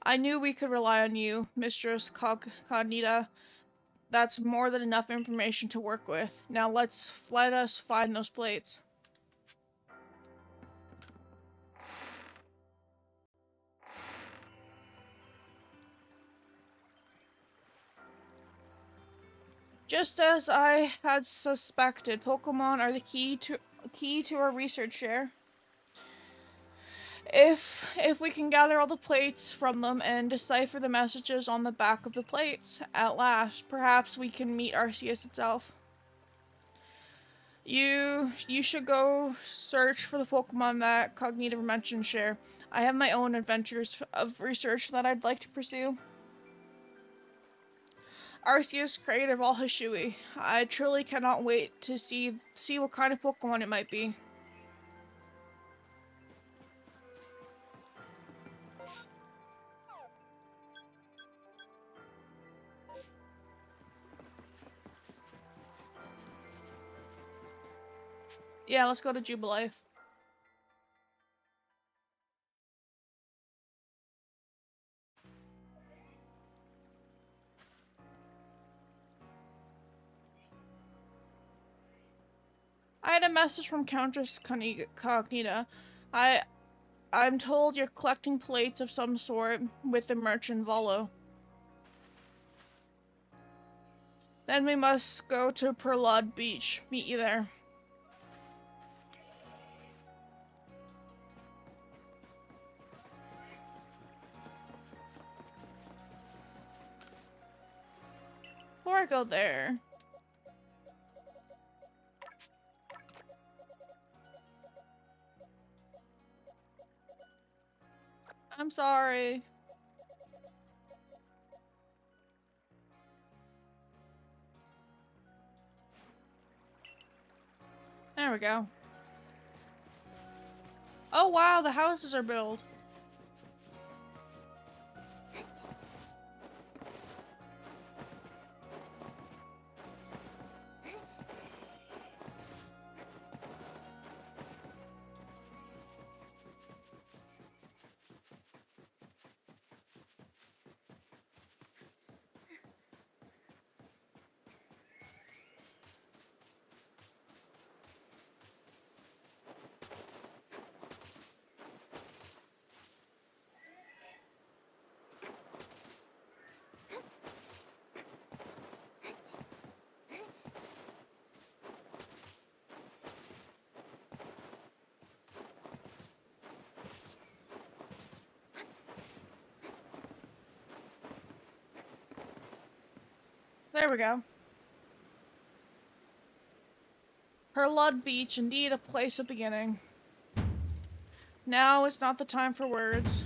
I knew we could rely on you, Mistress Cognita. That's more than enough information to work with. Now let us find those plates. Just as I had suspected, Pokemon are the key to our research here. If we can gather all the plates from them and decipher the messages on the back of the plates, at last, perhaps we can meet Arceus itself. You should go search for the Pokemon that Cognita mentioned, Share. I have my own adventures of research that I'd like to pursue. Arceus, creator of all Hishui. I truly cannot wait to see what kind of Pokemon it might be. Yeah, let's go to Jubilife. I had a message from Countess Cognita. I'm told you're collecting plates of some sort with the merchant Volo. Then we must go to Perlud Beach. Meet you there. Before I go there... I'm sorry. There we go. Oh wow, the houses are built. There we go. Perlud Beach, indeed a place of beginning. Now is not the time for words.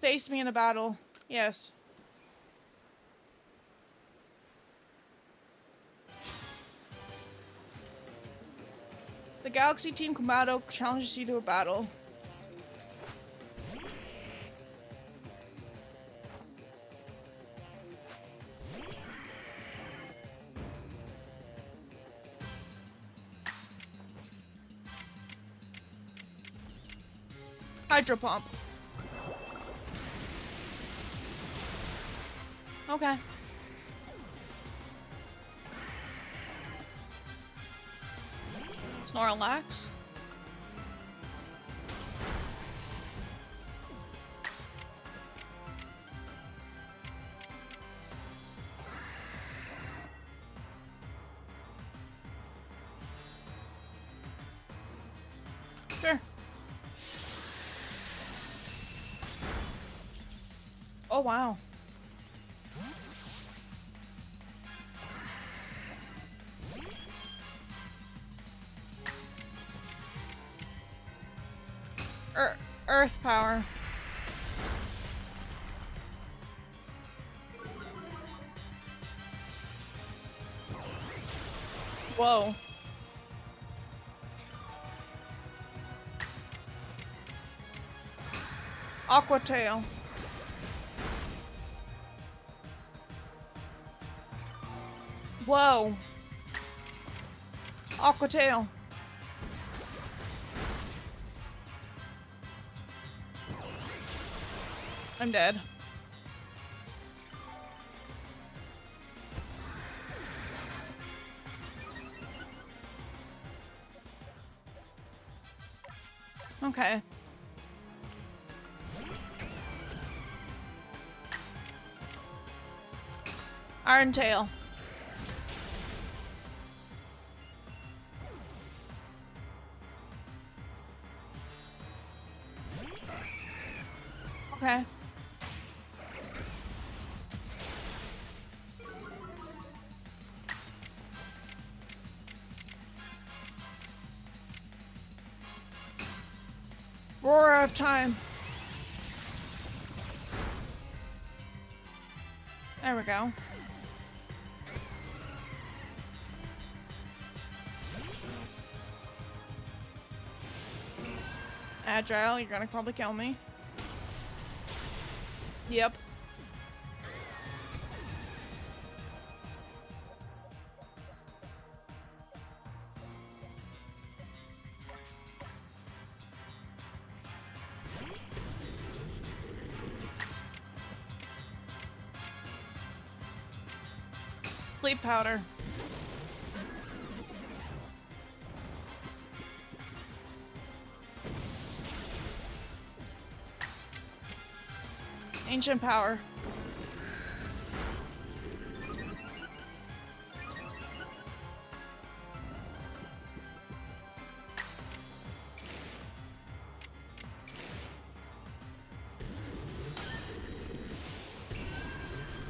Face me in a battle. Yes. The Galaxy Team Kamado challenges you to a battle. Hydro Pump. Okay. Snorlax. Sure. Oh wow. Earth power. Whoa. Aqua Tail. Whoa. Aqua Tail. I'm dead. Okay. Iron Tail. Roar out of time. There we go. Agile, you're gonna probably kill me. Yep. Sleep powder. Ancient power.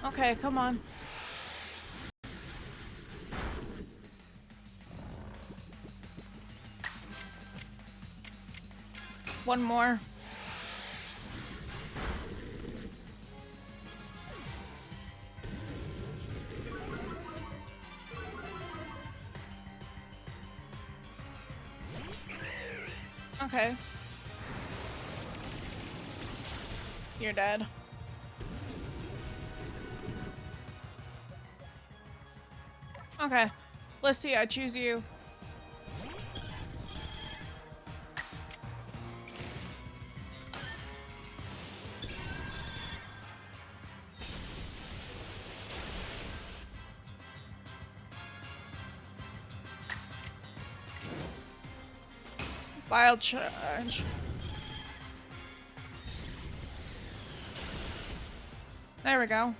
Okay, come on. One more. Okay. You're dead. Okay. Let's see, I choose you. Wild charge. There we go.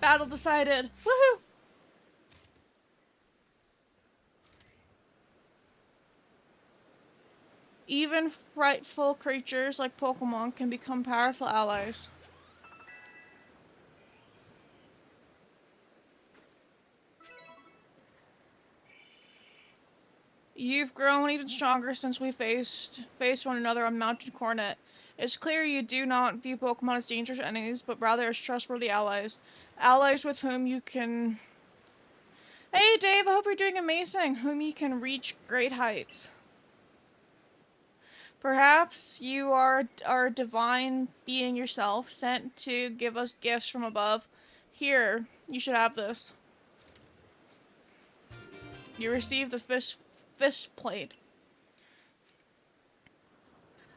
Battle decided. Woohoo! Even frightful creatures like Pokemon can become powerful allies. You've grown even stronger since we faced one another on Mountain Coronet. It's clear you do not view Pokemon as dangerous enemies, but rather as trustworthy allies. Allies with whom you can... Hey Dave, I hope you're doing amazing! Whom you can reach great heights. Perhaps you are a divine being yourself, sent to give us gifts from above. Here, you should have this. You receive the fist plate.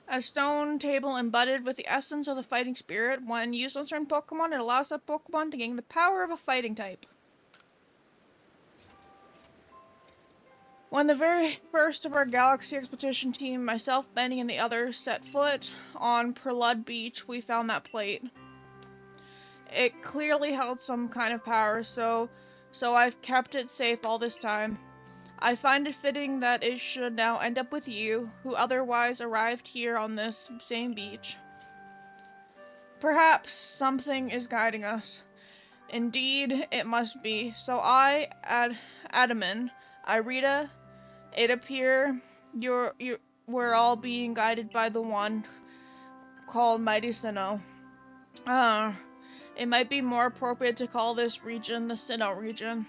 A stone table embedded with the essence of the fighting spirit. When used on certain Pokemon, it allows that Pokemon to gain the power of a fighting type. When the very first of our Galaxy Expedition team, myself, Benny, and the others set foot on Prelud Beach, we found that plate. It clearly held some kind of power, so I've kept it safe all this time. I find it fitting that it should now end up with you, who otherwise arrived here on this same beach. Perhaps something is guiding us. Indeed, it must be. So Adaman, Irita, it appear we're all being guided by the one called Mighty Sinnoh. It might be more appropriate to call this region the Sinnoh region.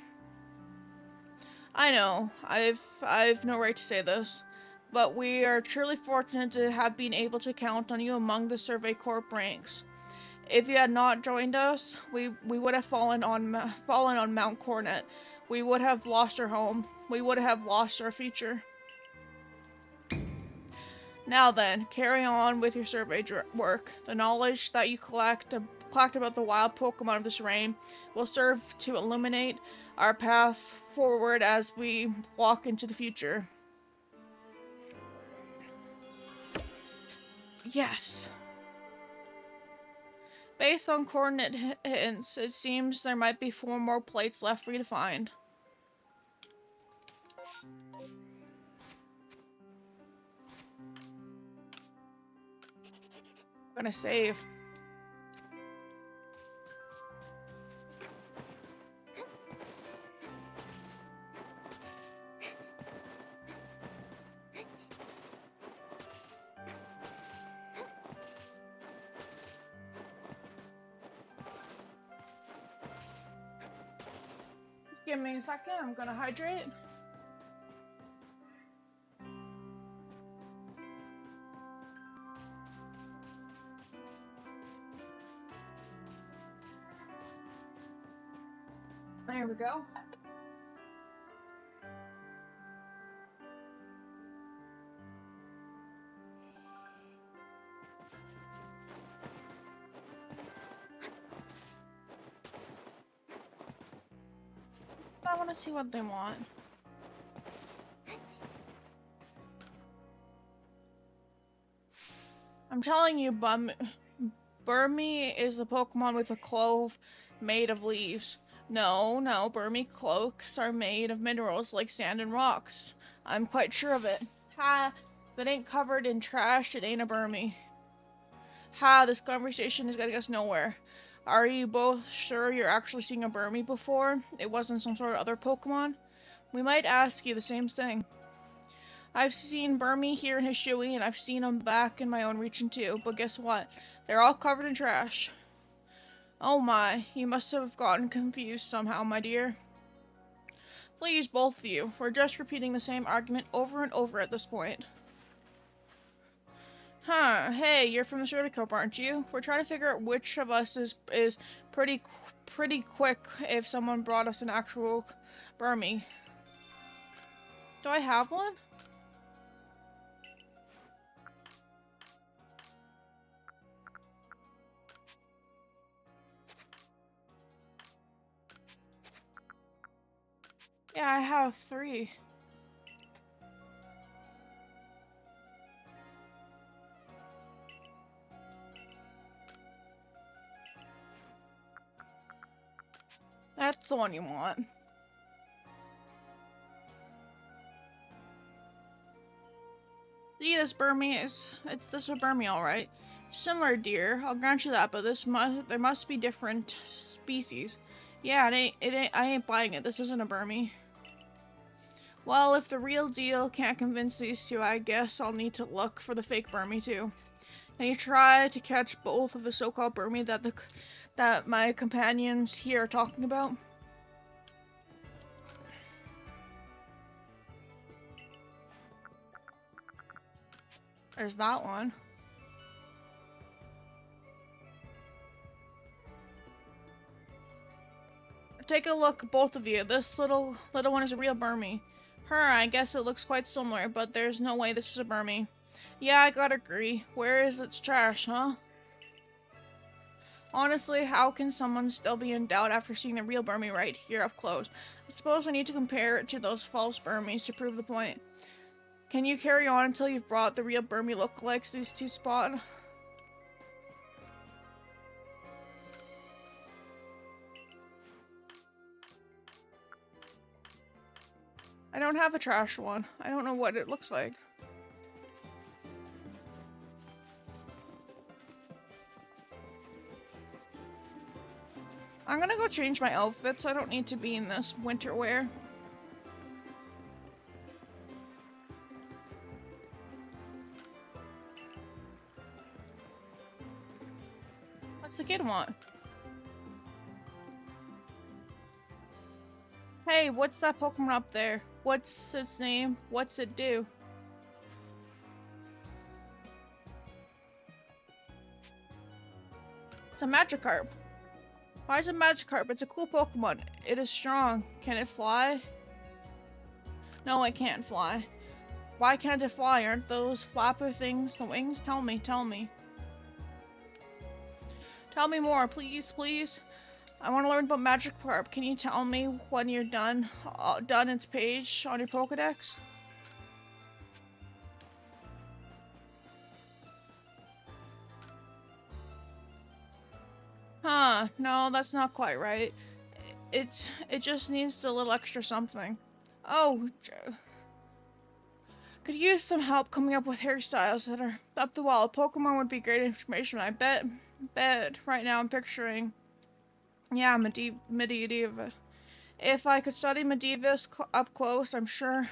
I know, I've no right to say this, but we are truly fortunate to have been able to count on you among the Survey Corps ranks. If you had not joined us, we would have fallen on Mount Coronet. We would have lost our home. We would have lost our future. Now then, carry on with your survey work. The knowledge that you collect about the wild Pokemon of this reign will serve to illuminate our path forward as we walk into the future. Yes. Based on coordinate hints, it seems there might be 4 more plates left for you to find. I'm gonna save. Give me a second, I'm gonna hydrate. There we go. I want to see what they want. I'm telling you, Burmy is the Pokemon with a clove made of leaves. No, Burmy cloaks are made of minerals like sand and rocks. I'm quite sure of it. Ha! If it ain't covered in trash, it ain't a Burmy. Ha! This conversation is getting us nowhere. Are you both sure you're actually seeing a Burmy before? It wasn't some sort of other Pokemon? We might ask you the same thing. I've seen Burmy here in Hishui, and I've seen them back in my own region too, but guess what? They're all covered in trash. Oh my, you must have gotten confused somehow, my dear. Please, both of you. We're just repeating the same argument over and over at this point. Huh, hey, you're from the Surticope, aren't you? We're trying to figure out which of us is pretty quick if someone brought us an actual Burmy. Do I have one? Yeah, I have 3. That's the one you want. See, this Burmy it's this Burmy, alright. Similar deer, I'll grant you that, but there must be different species. Yeah, I ain't buying it. This isn't a Burmy. Well, if the real deal can't convince these two, I guess I'll need to look for the fake Burmy too. Can you try to catch both of the so-called Burmy that my companions here are talking about? There's that one. Take a look, both of you. This little one is a real Burmy. I guess it looks quite similar, but there's no way this is a Burmy. Yeah, I gotta agree. Where is its trash, huh? Honestly, how can someone still be in doubt after seeing the real Burmy right here up close? I suppose I need to compare it to those false Burmies to prove the point. Can you carry on until you've brought the real Burmy lookalikes these two spot? I don't have a trash one. I don't know what it looks like. I'm gonna go change my outfits. I don't need to be in this winter wear. What's the kid want? Hey, what's that Pokemon up there? What's its name? What's it do? It's a Magikarp. Why is it Magikarp? It's a cool Pokemon. It is strong. Can it fly? No, it can't fly. Why can't it fly? Aren't those flapper things the wings? Tell me. Tell me more, please, please. I want to learn about Magikarp. Can you tell me when you're done its page on your Pokedex? Huh, no, that's not quite right. It just needs a little extra something. Oh, could use some help coming up with hairstyles that are up the wall. Pokemon would be great information. I bet right now I'm picturing, yeah, Medivh. If I could study Medivh up close, I'm sure.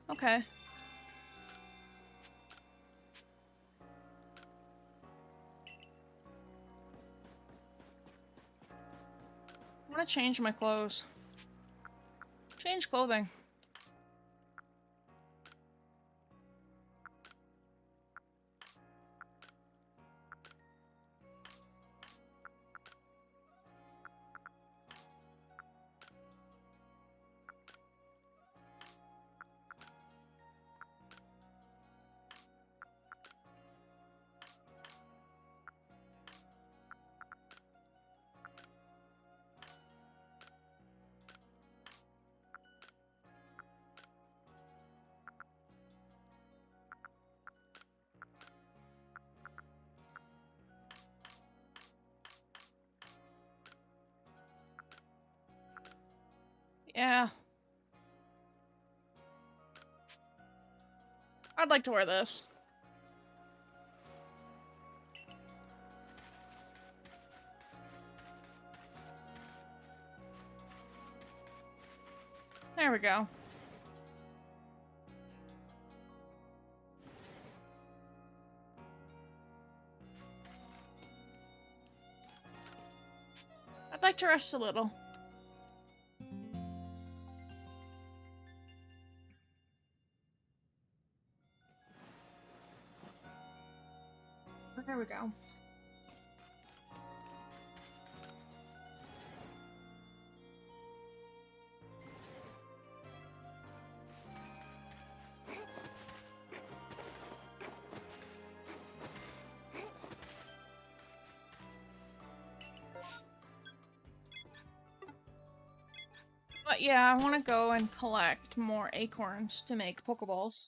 Okay. I'm gonna change my clothes. change clothing. Yeah. I'd like to wear this. There we go. I'd like to rest a little. There we go. But yeah, I want to go and collect more acorns to make Pokeballs.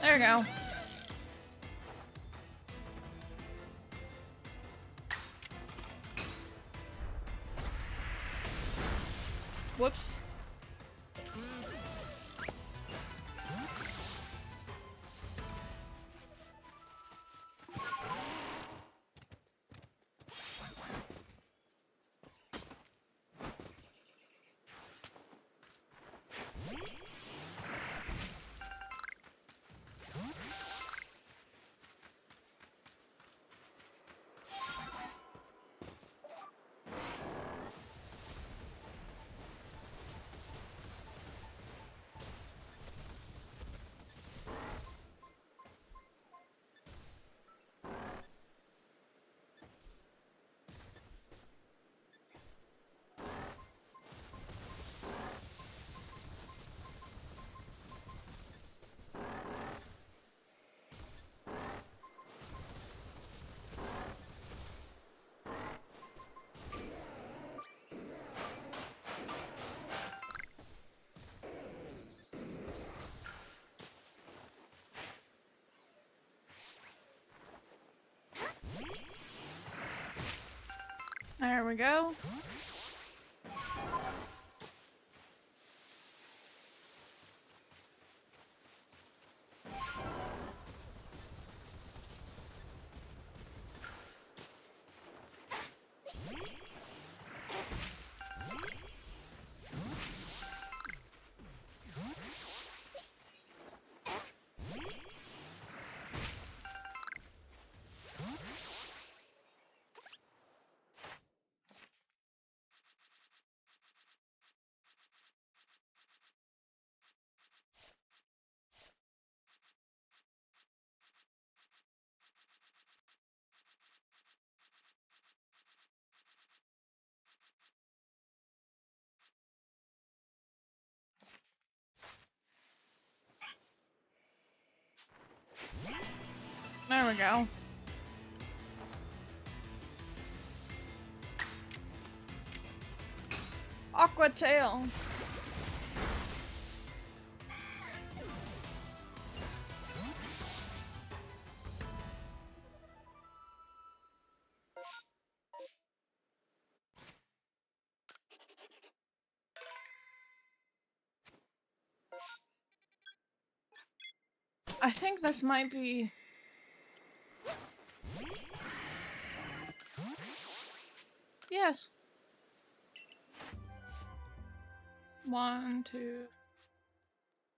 There we go. Whoops. There we go. There we go. Aqua Tail. I think this might be... Yes. 1, 2...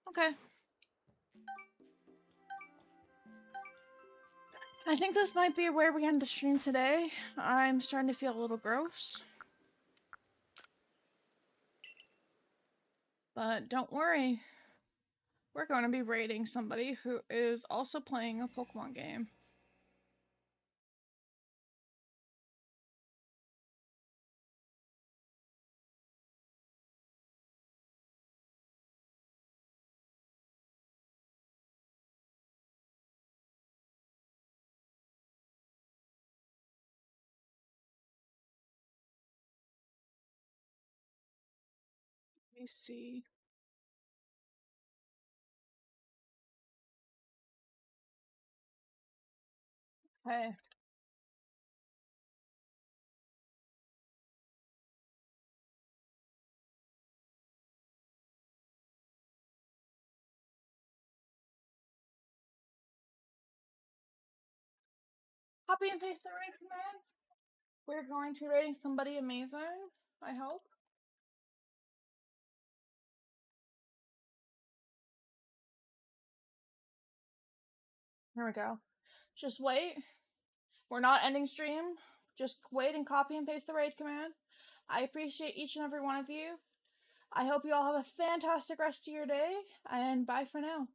Okay. I think this might be where we end the stream today. I'm starting to feel a little gross. But don't worry. We're going to be raiding somebody who is also playing a Pokemon game. Let me see. Hey. Copy and paste the raid command. We're going to be raiding somebody amazing, I hope. Here we go. Just wait. We're not ending stream. Just wait and copy and paste the raid command. I appreciate each and every one of you. I hope you all have a fantastic rest of your day, and bye for now.